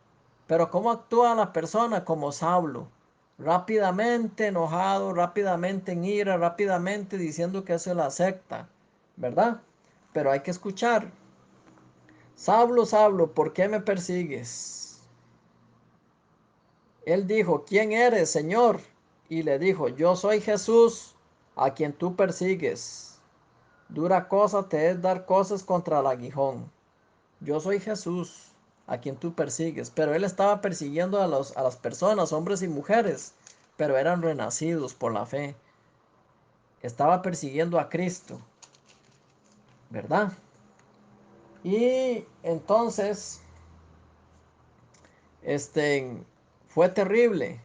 Pero ¿cómo actúa la persona? Como Saulo, rápidamente enojado, rápidamente en ira, rápidamente diciendo que eso es la secta, ¿verdad? Pero hay que escuchar. Saulo, Saulo, ¿por qué me persigues? Él dijo, ¿quién eres, Señor? Y le dijo, yo soy Jesús, a quien tú persigues. Dura cosa te es dar cosas contra el aguijón. Yo soy Jesús, a quien tú persigues. Pero él estaba persiguiendo a las personas, hombres y mujeres, pero eran renacidos por la fe. Estaba persiguiendo a Cristo, ¿verdad? Y entonces, fue terrible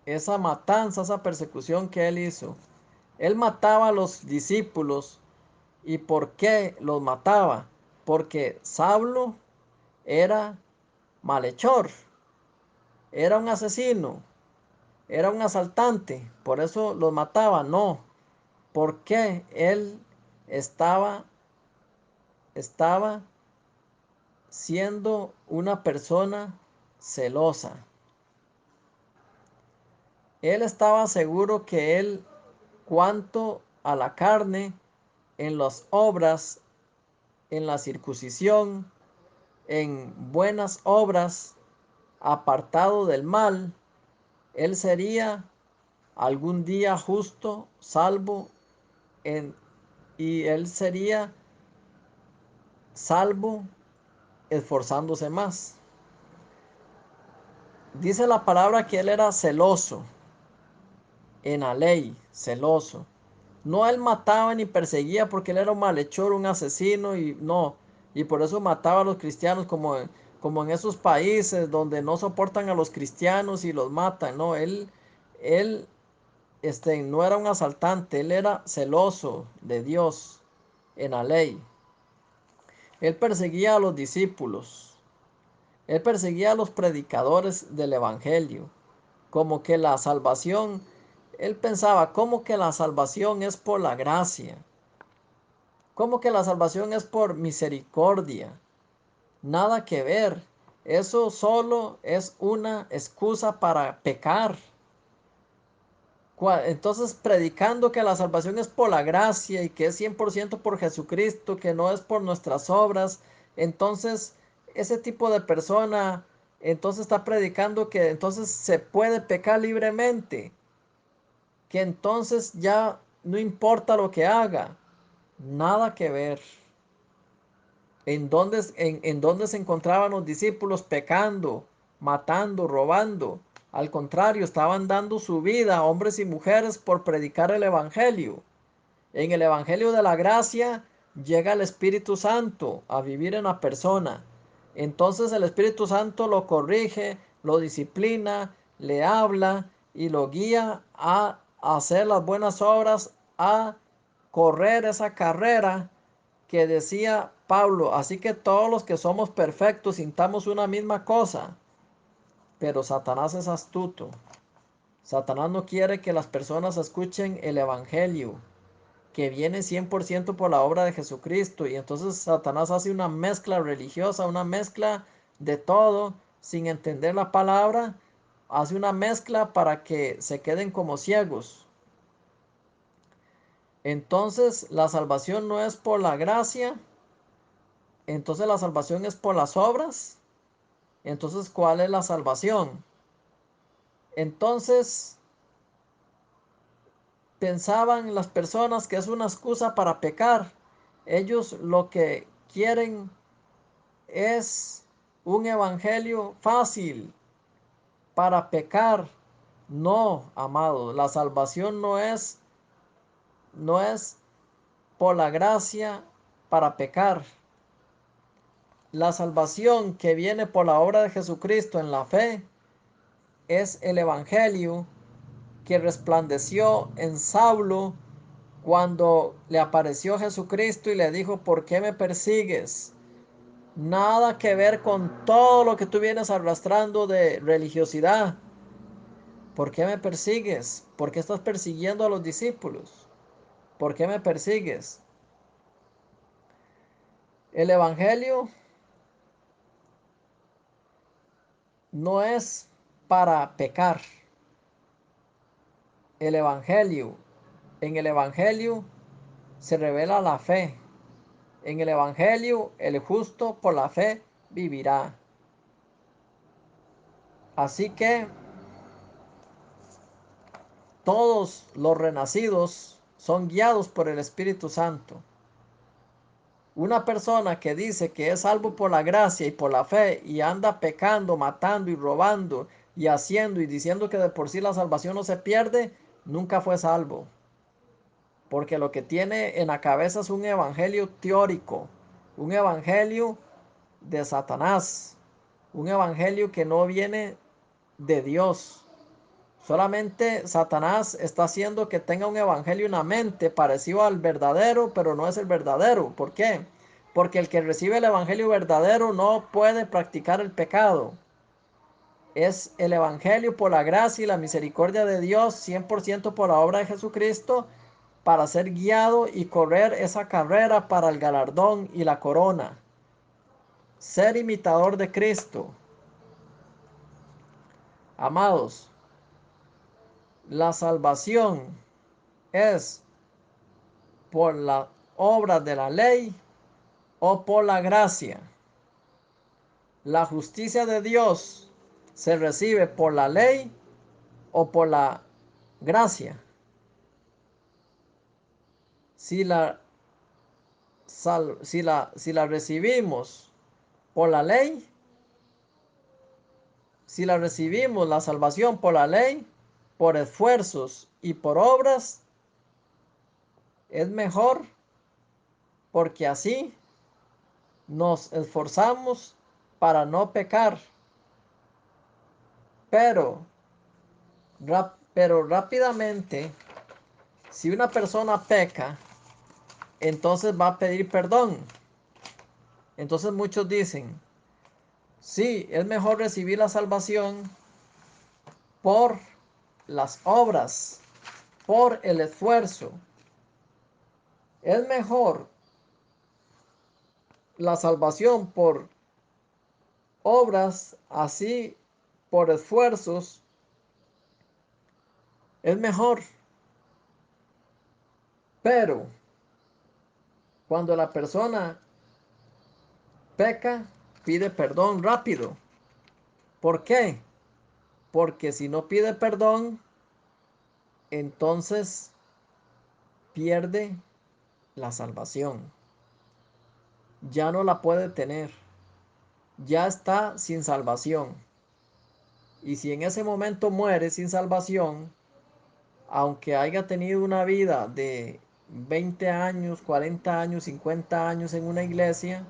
esa matanza, esa persecución que él hizo. Él mataba a los discípulos. ¿Y por qué los mataba? Porque Saulo era malhechor, era un asesino, era un asaltante, por eso los mataba. No, porque él estaba, estaba siendo una persona celosa. Él estaba seguro que él, cuanto a la carne, en las obras, en la circuncisión, en buenas obras, apartado del mal, él sería algún día justo, salvo, en, y él sería salvo esforzándose más. Dice la palabra que él era celoso en la ley, celoso. No él mataba ni perseguía porque él era un malhechor, un asesino y no. Y por eso mataba a los cristianos como en esos países donde no soportan a los cristianos y los matan. No, él no era un asaltante, él era celoso de Dios en la ley. Él perseguía a los discípulos, él perseguía a los predicadores del evangelio, como que la salvación, él pensaba, como que la salvación es por la gracia, como que la salvación es por misericordia, nada que ver, eso solo es una excusa para pecar. Entonces, predicando que la salvación es por la gracia y que es 100% por Jesucristo, que no es por nuestras obras, entonces ese tipo de persona entonces está predicando que entonces se puede pecar libremente, que entonces ya no importa lo que haga, nada que ver. En dónde se encontraban los discípulos pecando, matando, robando? Al contrario, estaban dando su vida, hombres y mujeres, por predicar el Evangelio. En el Evangelio de la gracia llega el Espíritu Santo a vivir en la persona. Entonces el Espíritu Santo lo corrige, lo disciplina, le habla y lo guía a hacer las buenas obras, a correr esa carrera que decía Pablo. Así que todos los que somos perfectos sintamos una misma cosa. Pero Satanás es astuto. Satanás no quiere que las personas escuchen el Evangelio, que viene 100% por la obra de Jesucristo. Y entonces Satanás hace una mezcla religiosa, una mezcla de todo, sin entender la palabra. Hace una mezcla para que se queden como ciegos. Entonces la salvación no es por la gracia. Entonces la salvación es por las obras. Entonces, ¿cuál es la salvación? Entonces, pensaban las personas que es una excusa para pecar. Ellos lo que quieren es un evangelio fácil para pecar. No, amado, la salvación no es por la gracia para pecar. La salvación que viene por la obra de Jesucristo en la fe es el evangelio que resplandeció en Saulo cuando le apareció Jesucristo y le dijo, ¿por qué me persigues? Nada que ver con todo lo que tú vienes arrastrando de religiosidad. ¿Por qué me persigues? ¿Por qué estás persiguiendo a los discípulos? ¿Por qué me persigues? El Evangelio no es para pecar. el Evangelio. En el Evangelio se revela la fe. En el Evangelio el justo por la fe vivirá. Así que todos los renacidos son guiados por el Espíritu Santo. Una persona que dice que es salvo por la gracia y por la fe y anda pecando, matando y robando y haciendo y diciendo que de por sí la salvación no se pierde, nunca fue salvo. Porque lo que tiene en la cabeza es un evangelio teórico, un evangelio de Satanás, un evangelio que no viene de Dios. Solamente Satanás está haciendo que tenga un evangelio en la mente parecido al verdadero, pero no es el verdadero. ¿Por qué? Porque el que recibe el evangelio verdadero no puede practicar el pecado. Es el evangelio por la gracia y la misericordia de Dios, 100% por la obra de Jesucristo, para ser guiado y correr esa carrera para el galardón y la corona. Ser imitador de Cristo. Amados, la salvación es por la obra de la ley o por la gracia. La justicia de Dios se recibe por la ley o por la gracia. Si la, si la recibimos por la ley, si la recibimos la salvación por la ley, por esfuerzos y por obras, es mejor porque así nos esforzamos para no pecar. Pero, pero rápidamente, si una persona peca, entonces va a pedir perdón. Entonces muchos dicen, sí, es mejor recibir la salvación por las obras, por el esfuerzo. Es mejor la salvación por obras, así por esfuerzos. Es mejor. Pero cuando la persona peca, pide perdón rápido. ¿Por qué? Porque si no pide perdón, entonces pierde la salvación. Ya no la puede tener. Ya está sin salvación. Y si en ese momento muere sin salvación, aunque haya tenido una vida de 20 años, 40 años, 50 años en una iglesia,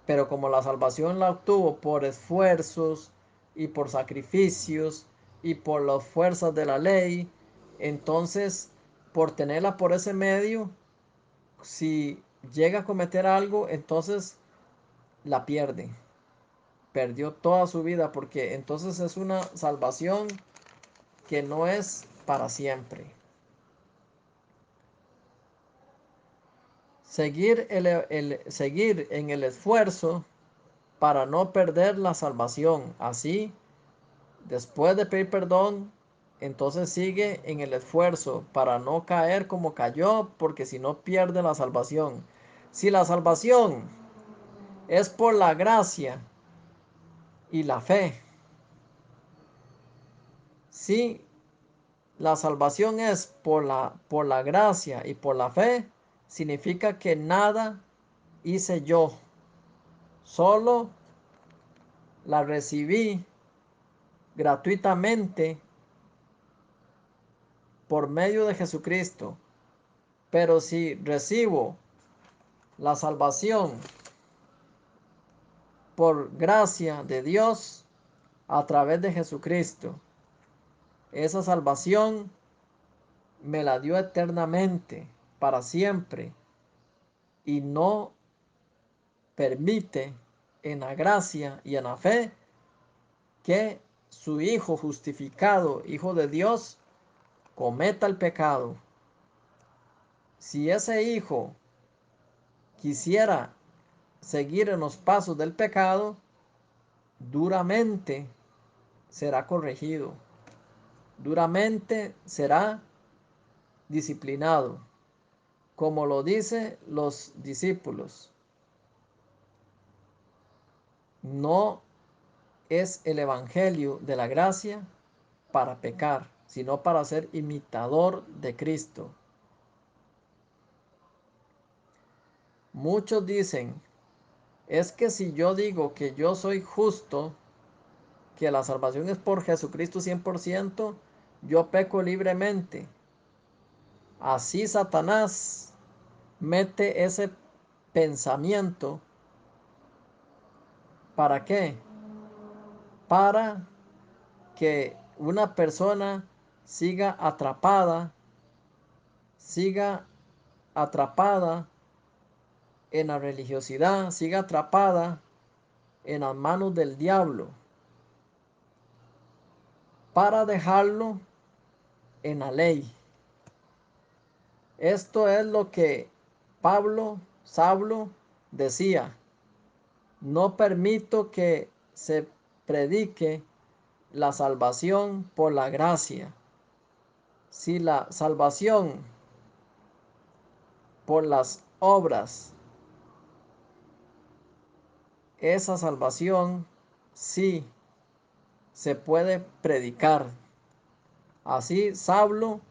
pero como la salvación la obtuvo por esfuerzos y por sacrificios y por las fuerzas de la ley, entonces por tenerla por ese medio, si llega a cometer algo, entonces la pierde. Perdió toda su vida porque entonces es una salvación que no es para siempre. Seguir en el esfuerzo para no perder la salvación. Así, después de pedir perdón, entonces sigue en el esfuerzo para no caer como cayó, porque si no pierde la salvación. Si la salvación es por la gracia y la fe, si la salvación es por la gracia y por la fe, significa que nada hice yo, solo la recibí gratuitamente por medio de Jesucristo. Pero si recibo la salvación por gracia de Dios a través de Jesucristo, esa salvación me la dio eternamente, para siempre, y no permite en la gracia y en la fe que su Hijo justificado, Hijo de Dios, cometa el pecado. Si ese Hijo quisiera seguir en los pasos del pecado, duramente será corregido, duramente será disciplinado, como lo dicen los discípulos. No es el evangelio de la gracia para pecar, sino para ser imitador de Cristo. Muchos dicen, es que si yo digo que yo soy justo, que la salvación es por Jesucristo 100%, yo peco libremente. Así Satanás mete ese pensamiento. ¿Para qué? Para que una persona siga atrapada en la religiosidad, siga atrapada en las manos del diablo, para dejarlo en la ley. Esto es lo que Saulo decía: no permito que se predique la salvación por la gracia. Si la salvación por las obras, esa salvación sí se puede predicar. Así Saulo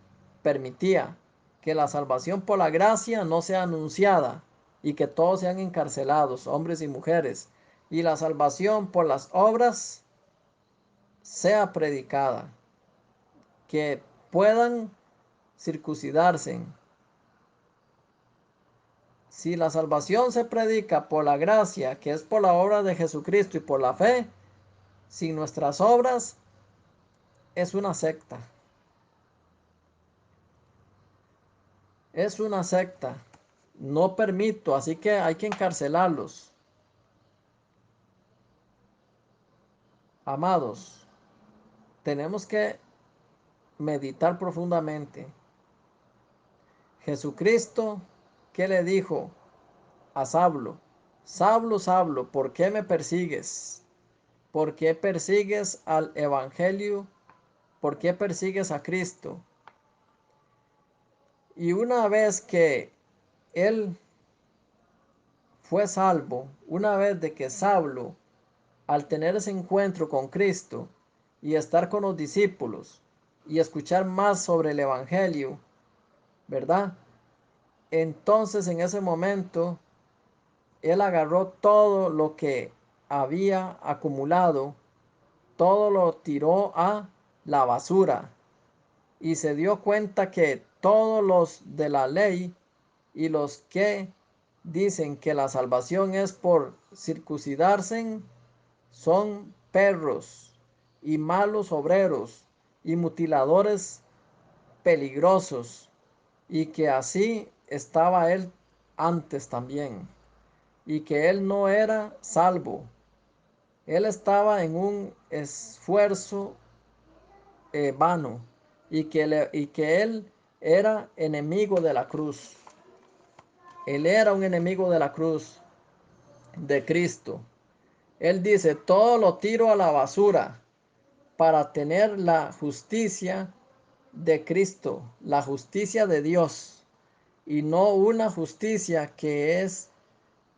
permitía que la salvación por la gracia no sea anunciada y que todos sean encarcelados, hombres y mujeres, y la salvación por las obras sea predicada, que puedan circuncidarse. Si la salvación se predica por la gracia, que es por la obra de Jesucristo y por la fe, sin nuestras obras, es una secta. Es una secta. No permito, así que hay que encarcelarlos. Amados, tenemos que meditar profundamente. Jesucristo, ¿qué le dijo a Saulo? Saulo, Saulo, ¿por qué me persigues? ¿Por qué persigues al Evangelio? ¿Por qué persigues a Cristo? Y una vez que él fue salvo, una vez de que Saulo, al tener ese encuentro con Cristo y estar con los discípulos y escuchar más sobre el Evangelio, ¿verdad? Entonces en ese momento él agarró todo lo que había acumulado, todo lo tiró a la basura y se dio cuenta que todos los de la ley y los que dicen que la salvación es por circuncidarse son perros y malos obreros y mutiladores peligrosos, y que así estaba él antes también, y que él no era salvo. Él estaba en un esfuerzo vano, y que él era enemigo de la cruz. Él era un enemigo de la cruz de Cristo. Él dice, todo lo tiro a la basura para tener la justicia de Cristo, la justicia de Dios, y no una justicia que es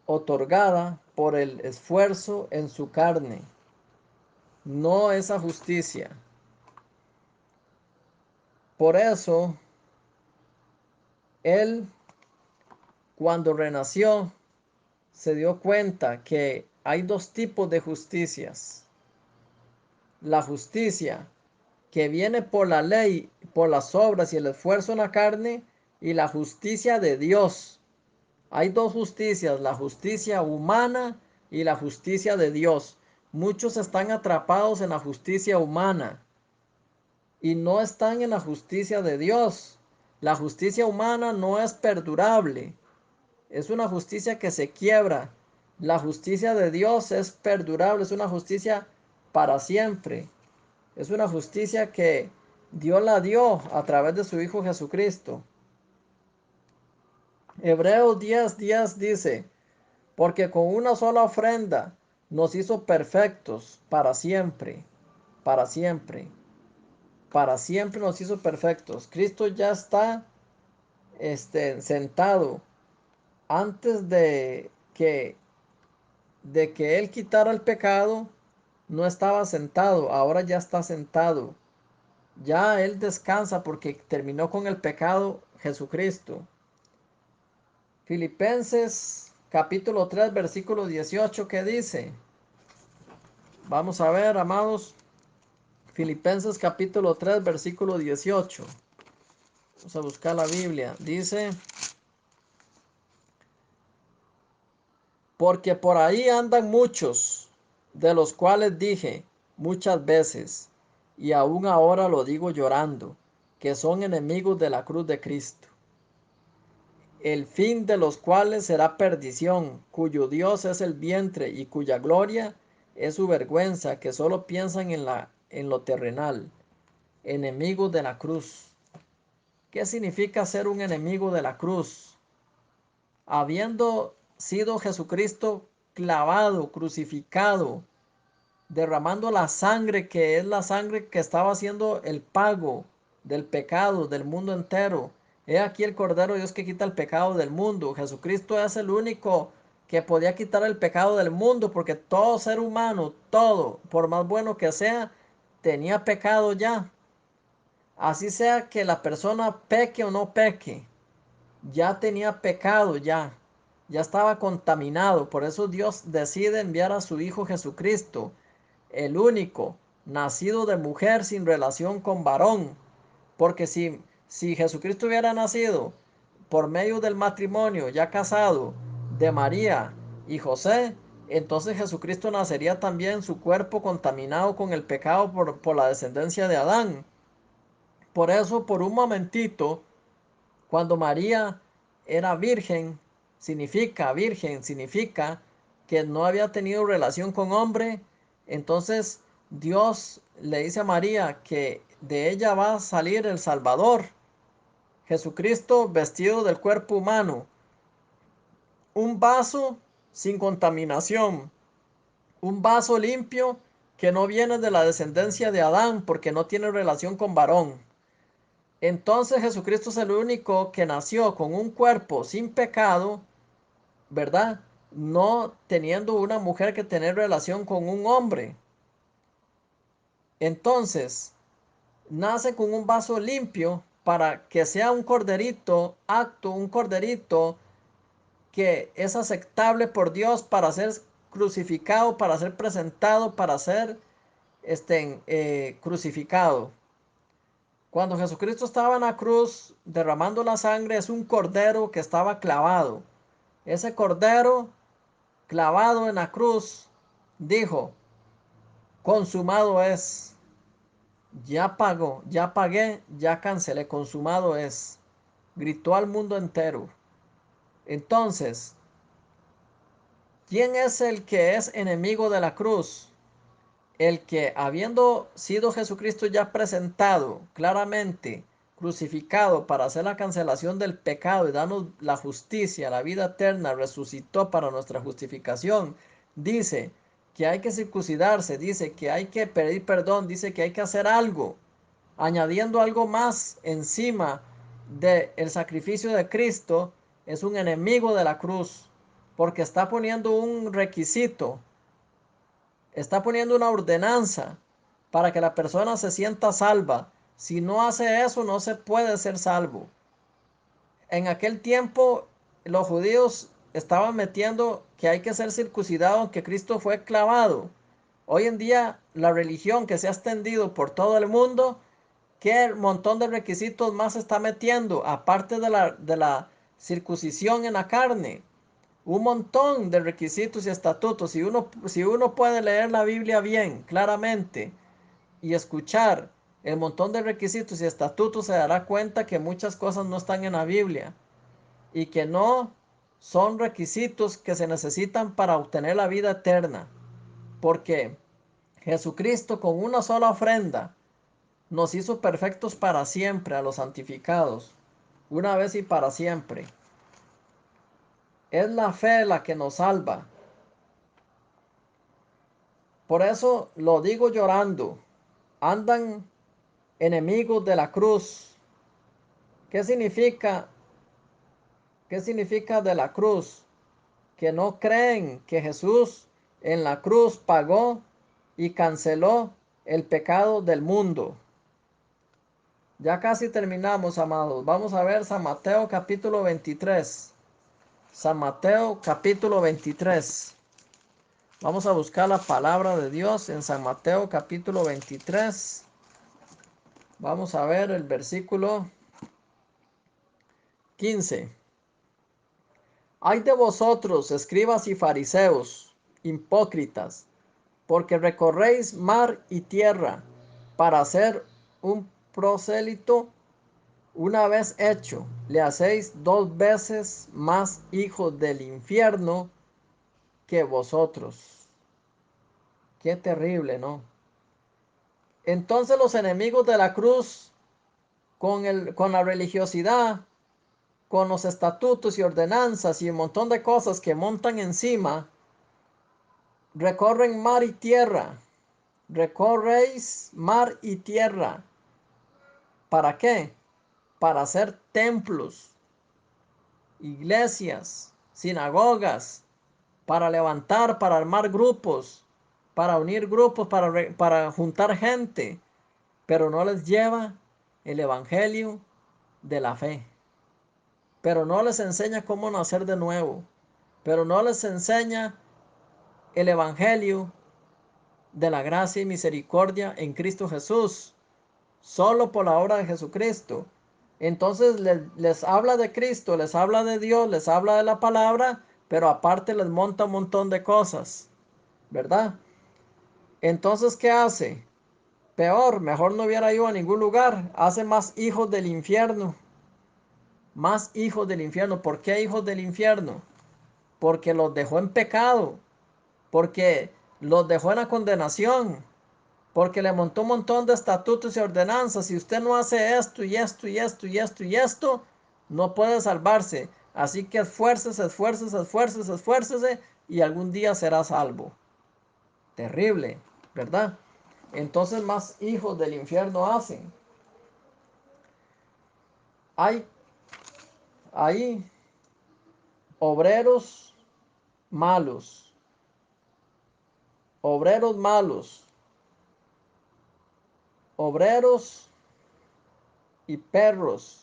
otorgada por el esfuerzo en su carne. No esa justicia. Por eso, él, cuando renació, se dio cuenta que hay dos tipos de justicias. La justicia que viene por la ley, por las obras y el esfuerzo en la carne, y la justicia de Dios. Hay dos justicias, la justicia humana y la justicia de Dios. Muchos están atrapados en la justicia humana y no están en la justicia de Dios. La justicia humana no es perdurable, es una justicia que se quiebra. La justicia de Dios es perdurable, es una justicia para siempre. Es una justicia que Dios la dio a través de su Hijo Jesucristo. Hebreos 10:10 dice, porque con una sola ofrenda nos hizo perfectos para siempre, para siempre. para siempre nos hizo perfectos. Cristo ya está sentado antes de que Él quitara el pecado. No estaba sentado, ahora ya está sentado. Ya Él descansa porque terminó con el pecado Jesucristo. Filipenses capítulo 3 versículo 18, ¿qué dice? Vamos a ver, amados. Filipenses capítulo 3 versículo 18. Vamos a buscar la Biblia. Dice: porque por ahí andan muchos, de los cuales dije muchas veces, y aún ahora lo digo llorando, que son enemigos de la cruz de Cristo, el fin de los cuales será perdición, cuyo Dios es el vientre y cuya gloria es su vergüenza, que solo piensan en lo terrenal, enemigos de la cruz. ¿Qué significa ser un enemigo de la cruz? Habiendo sido Jesucristo clavado, crucificado, derramando la sangre, que es la sangre que estaba haciendo el pago del pecado del mundo entero. He aquí el Cordero de Dios que quita el pecado del mundo. Jesucristo es el único que podía quitar el pecado del mundo, porque todo ser humano, todo, por más bueno que sea, tenía pecado ya. Así sea que la persona peque o no peque, ya tenía pecado ya estaba contaminado. Por eso Dios decide enviar a su Hijo Jesucristo, el único, nacido de mujer sin relación con varón. Porque si Jesucristo hubiera nacido por medio del matrimonio, ya casado, de María y José, entonces Jesucristo nacería también su cuerpo contaminado con el pecado por la descendencia de Adán. Por eso, por un momentito, cuando María era virgen, significa que no había tenido relación con hombre. Entonces Dios le dice a María que de ella va a salir el Salvador, Jesucristo vestido del cuerpo humano, un vaso sin contaminación, un vaso limpio que no viene de la descendencia de Adán porque no tiene relación con varón. Entonces Jesucristo es el único que nació con un cuerpo sin pecado, ¿verdad? No teniendo una mujer que tener relación con un hombre. Entonces, nace con un vaso limpio para que sea un corderito, un corderito que es aceptable por Dios para ser crucificado, para ser presentado, para ser crucificado. Cuando Jesucristo estaba en la cruz derramando la sangre, es un cordero que estaba clavado. Ese cordero clavado en la cruz dijo: consumado es. Ya pagó, ya pagué, ya cancelé, consumado es. Gritó al mundo entero. Entonces, ¿quién es el que es enemigo de la cruz? El que, habiendo sido Jesucristo ya presentado claramente, crucificado para hacer la cancelación del pecado y darnos la justicia, la vida eterna, resucitó para nuestra justificación, dice que hay que circuncidarse, dice que hay que pedir perdón, dice que hay que hacer algo, añadiendo algo más encima del sacrificio de Cristo. Es un enemigo de la cruz, porque está poniendo un requisito, está poniendo una ordenanza para que la persona se sienta salva. Si no hace eso, no se puede ser salvo. En aquel tiempo, los judíos estaban metiendo que hay que ser circuncidado aunque Cristo fue clavado. Hoy en día, la religión que se ha extendido por todo el mundo, ¿qué montón de requisitos más está metiendo? Aparte de la circuncisión en la carne, un montón de requisitos y estatutos. Si uno puede leer la Biblia bien, claramente, y escuchar el montón de requisitos y estatutos, se dará cuenta que muchas cosas no están en la Biblia y que no son requisitos que se necesitan para obtener la vida eterna. Porque Jesucristo, con una sola ofrenda, nos hizo perfectos para siempre a los santificados, una vez y para siempre. Es la fe la que nos salva. Por eso lo digo llorando. Andan enemigos de la cruz. ¿Qué significa? ¿Qué significa de la cruz? Que no creen que Jesús en la cruz pagó y canceló el pecado del mundo. Ya casi terminamos, amados. Vamos a ver San Mateo capítulo 23. San Mateo capítulo 23. Vamos a buscar la palabra de Dios en San Mateo capítulo 23. Vamos a ver el versículo 15. Ay de vosotros, escribas y fariseos, hipócritas, porque recorréis mar y tierra para hacer un prosélito. Una vez hecho, le hacéis 2 veces más hijos del infierno que vosotros. Qué terrible, ¿no? Entonces los enemigos de la cruz, con la religiosidad, con los estatutos y ordenanzas y un montón de cosas que montan encima, recorren mar y tierra. Recorréis mar y tierra. ¿Para qué? Para hacer templos, iglesias, sinagogas, para levantar, para armar grupos, para unir grupos, para juntar gente, pero no les lleva el evangelio de la fe, pero no les enseña cómo nacer de nuevo, pero no les enseña el evangelio de la gracia y misericordia en Cristo Jesús, solo por la obra de Jesucristo. Entonces les habla de Cristo, les habla de Dios, les habla de la palabra, pero aparte les monta un montón de cosas, ¿verdad? Entonces, ¿qué hace? Peor, mejor no hubiera ido a ningún lugar. Hace más hijos del infierno. Más hijos del infierno. ¿Por qué hijos del infierno? Porque los dejó en pecado. Porque los dejó en la condenación. Porque le montó un montón de estatutos y ordenanzas. Si usted no hace esto y esto y esto y esto y esto, no puede salvarse. Así que esfuércese, esfuércese, esfuércese, esfuércese y algún día será salvo. Terrible, ¿verdad? Entonces más hijos del infierno hacen. Hay ahí obreros malos, obreros malos, obreros y perros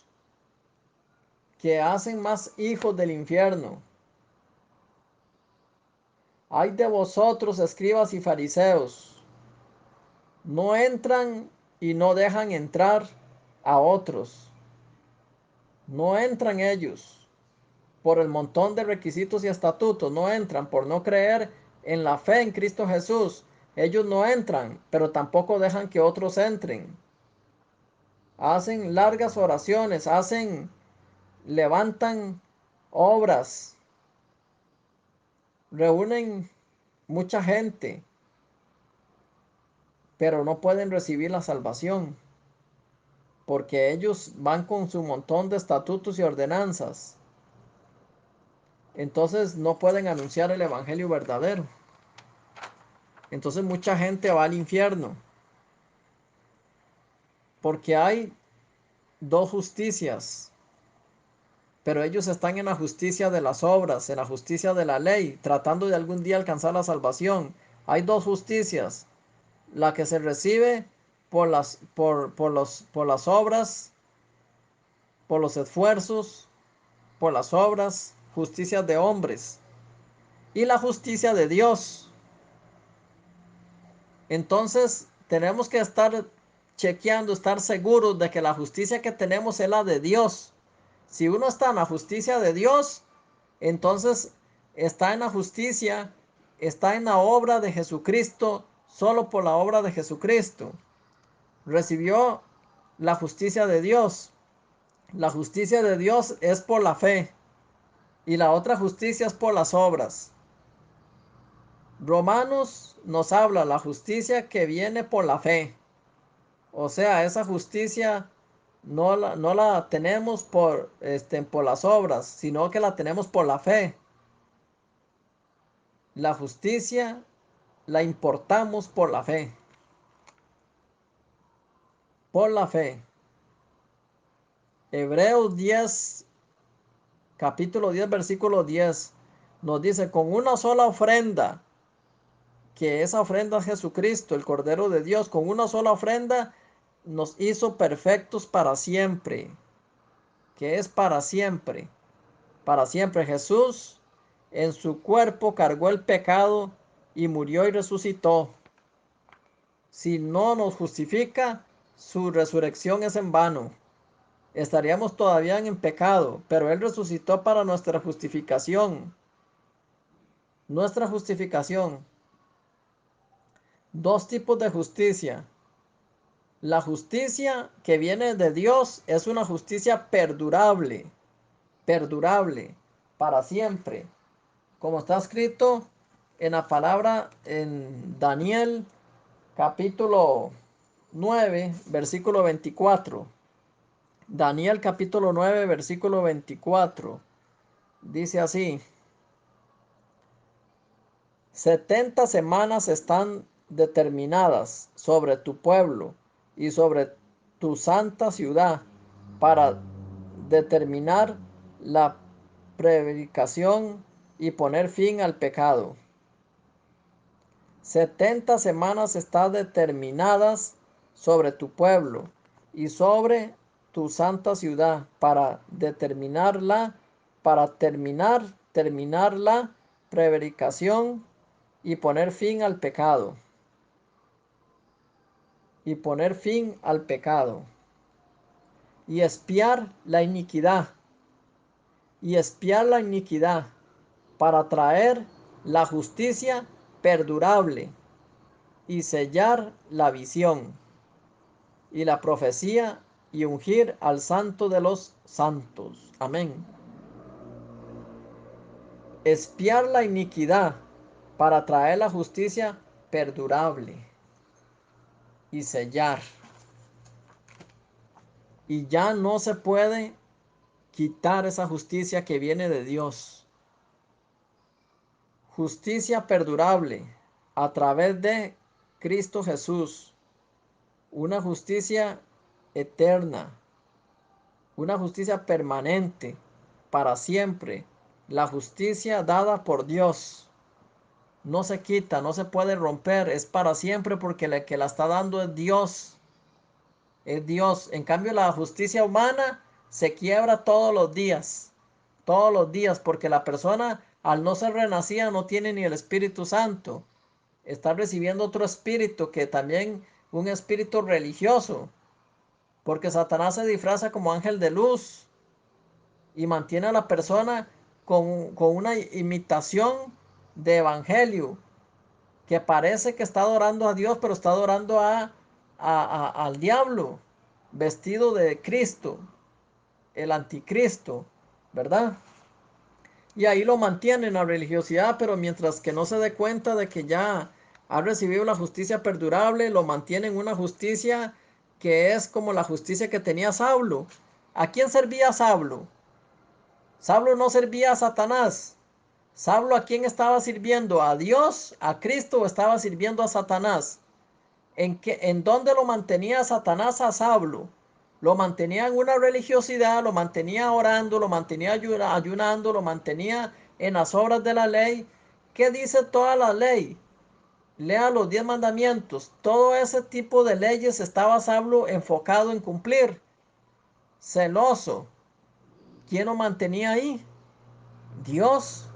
que hacen más hijos del infierno. Hay de vosotros, escribas y fariseos, no entran y no dejan entrar a otros. No entran ellos por el montón de requisitos y estatutos, no entran por no creer en la fe en Cristo Jesús. Ellos no entran, pero tampoco dejan que otros entren. Hacen largas oraciones, levantan obras, reúnen mucha gente, pero no pueden recibir la salvación, porque ellos van con su montón de estatutos y ordenanzas. Entonces no pueden anunciar el evangelio verdadero. Entonces mucha gente va al infierno, porque hay dos justicias, pero ellos están en la justicia de las obras, en la justicia de la ley, tratando de algún día alcanzar la salvación. Hay dos justicias, la que se recibe por las obras, por los esfuerzos, por las obras, justicia de hombres, y la justicia de Dios. Entonces tenemos que estar chequeando, estar seguros de que la justicia que tenemos es la de Dios. Si uno está en la justicia de Dios, entonces está en la justicia, está en la obra de Jesucristo, solo por la obra de Jesucristo. Recibió la justicia de Dios. La justicia de Dios es por la fe y la otra justicia es por las obras. Romanos nos habla la justicia que viene por la fe. O sea, esa justicia no la tenemos por las obras, sino que la tenemos por la fe. La justicia la importamos por la fe. por la fe. Hebreos 10, capítulo 10, versículo 10, nos dice, con una sola ofrenda, que esa ofrenda es Jesucristo, el Cordero de Dios, con una sola ofrenda nos hizo perfectos para siempre, que es para siempre. Para siempre Jesús en su cuerpo cargó el pecado y murió y resucitó. Si no nos justifica, su resurrección es en vano. Estaríamos todavía en pecado, pero Él resucitó para nuestra justificación. Nuestra justificación. Dos tipos de justicia. La justicia que viene de Dios es una justicia perdurable, perdurable, para siempre. Como está escrito en la palabra en Daniel capítulo 9, versículo 24. Daniel capítulo 9, versículo 24. Dice así: 70 semanas están determinadas sobre tu pueblo y sobre tu santa ciudad para determinar la prevaricación y poner fin al pecado. 70 semanas están determinadas sobre tu pueblo y sobre tu santa ciudad para terminar la prevaricación y poner fin al pecado. Y poner fin al pecado. Y expiar la iniquidad. Y expiar la iniquidad para traer la justicia perdurable y sellar la visión y la profecía y ungir al santo de los santos. Amén. Expiar la iniquidad para traer la justicia perdurable y sellar. Y ya no se puede quitar esa justicia que viene de Dios. Justicia perdurable a través de Cristo Jesús. Una justicia eterna. Una justicia permanente para siempre. La justicia dada por Dios. No se quita, no se puede romper. Es para siempre porque el que la está dando es Dios. Es Dios. En cambio, la justicia humana se quiebra todos los días. Todos los días, porque la persona al no ser renacida no tiene ni el Espíritu Santo. Está recibiendo otro espíritu que también un espíritu religioso. Porque Satanás se disfraza como ángel de luz y mantiene a la persona con una imitación de evangelio que parece que está adorando a Dios, pero está adorando al diablo vestido de Cristo, el anticristo, ¿verdad? Y ahí lo mantiene en la religiosidad, pero mientras que no se dé cuenta de que ya ha recibido la justicia perdurable, lo mantiene en una justicia que es como la justicia que tenía Saulo. ¿A quién servía Saulo? Saulo no servía a Satanás. Saulo, ¿a quién estaba sirviendo? ¿A Dios, a Cristo, o estaba sirviendo a Satanás? ¿En dónde lo mantenía Satanás a Saulo? Lo mantenía en una religiosidad, lo mantenía orando, lo mantenía ayunando, lo mantenía en las obras de la ley. ¿Qué dice toda la ley? Lea los 10 mandamientos. Todo ese tipo de leyes estaba Saulo enfocado en cumplir. Celoso. ¿Quién lo mantenía ahí? Dios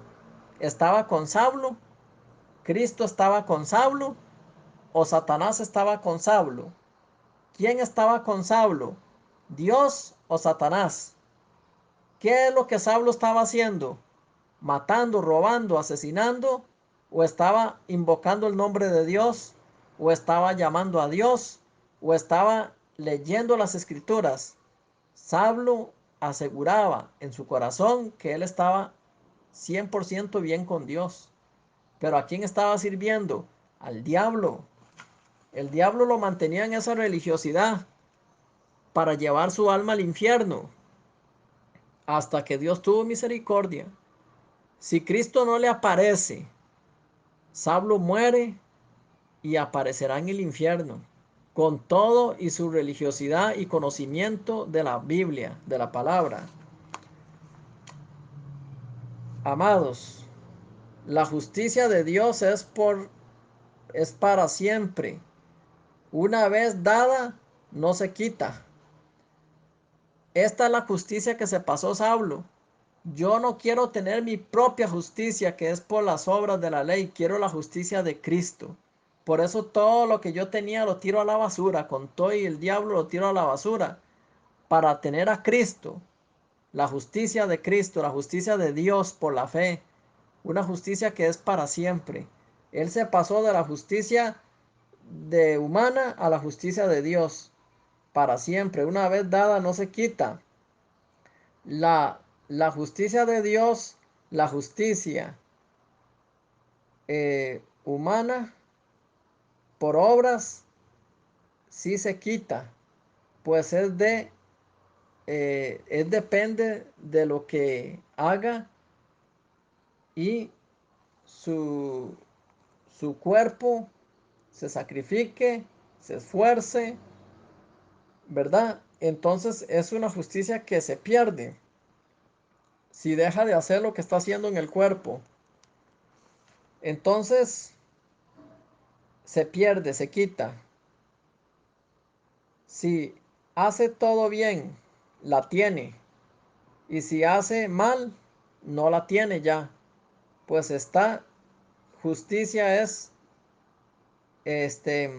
estaba con Saulo. Cristo estaba con Saulo. O Satanás estaba con Saulo. ¿Quién estaba con Saulo? ¿Dios o Satanás? ¿Qué es lo que Saulo estaba haciendo? ¿Matando, robando, asesinando? ¿O estaba invocando el nombre de Dios? ¿O estaba llamando a Dios? ¿O estaba leyendo las escrituras? Saulo aseguraba en su corazón que él estaba 100% bien con Dios. ¿Pero a quién estaba sirviendo? Al diablo. El diablo lo mantenía en esa religiosidad para llevar su alma al infierno, hasta que Dios tuvo misericordia. Si Cristo no le aparece, Saulo muere y aparecerá en el infierno. con todo y su religiosidad y conocimiento de la Biblia, de la palabra. Amados, la justicia de Dios es para siempre. Una vez dada, no se quita. Esta es la justicia que se pasó Saulo. Yo no quiero tener mi propia justicia, que es por las obras de la ley. Quiero la justicia de Cristo. Por eso todo lo que yo tenía lo tiro a la basura. Con todo y el diablo lo tiro a la basura. Para tener a Cristo. La justicia de Cristo, la justicia de Dios por la fe. Una justicia que es para siempre. Él se pasó de la justicia de humana a la justicia de Dios. Para siempre. Una vez dada no se quita. La justicia de Dios, la justicia humana por obras, sí se quita, pues es depende de lo que haga y su, su cuerpo se sacrifique, se esfuerce, ¿verdad? Entonces es una justicia que se pierde si deja de hacer lo que está haciendo en el cuerpo. Entonces se pierde, se quita. Si hace todo bien, la tiene. Y si hace mal, no la tiene ya. Pues esta justicia es este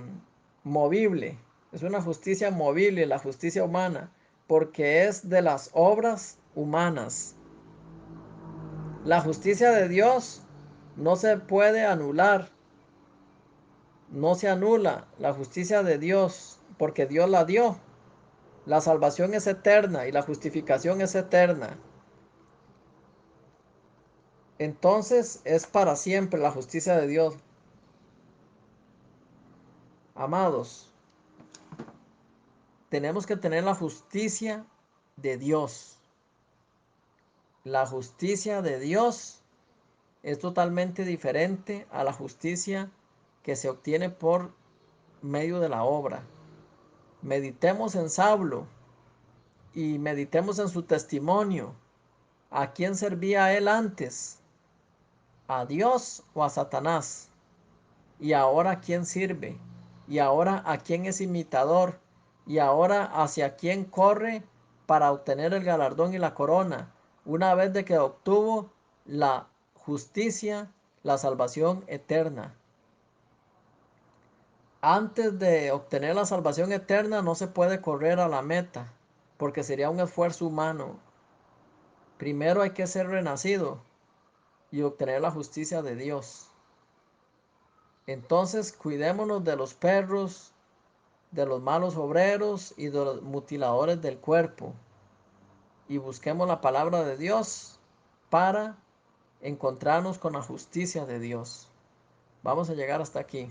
movible. Es una justicia movible, la justicia humana, porque es de las obras humanas. La justicia de Dios no se puede anular. No se anula la justicia de Dios, porque Dios la dio. La salvación es eterna y la justificación es eterna. Entonces es para siempre la justicia de Dios. Amados, tenemos que tener la justicia de Dios. La justicia de Dios es totalmente diferente a la justicia que se obtiene por medio de la obra. Meditemos en Saulo y meditemos en su testimonio. ¿A quién servía él antes? ¿A Dios o a Satanás? ¿Y ahora a quién sirve? ¿Y ahora a quién es imitador? ¿Y ahora hacia quién corre para obtener el galardón y la corona? Una vez de que obtuvo la justicia, la salvación eterna. Antes de obtener la salvación eterna no se puede correr a la meta, porque sería un esfuerzo humano. Primero hay que ser renacido y obtener la justicia de Dios. Entonces cuidémonos de los perros, de los malos obreros y de los mutiladores del cuerpo, y busquemos la palabra de Dios para encontrarnos con la justicia de Dios. Vamos a llegar hasta aquí.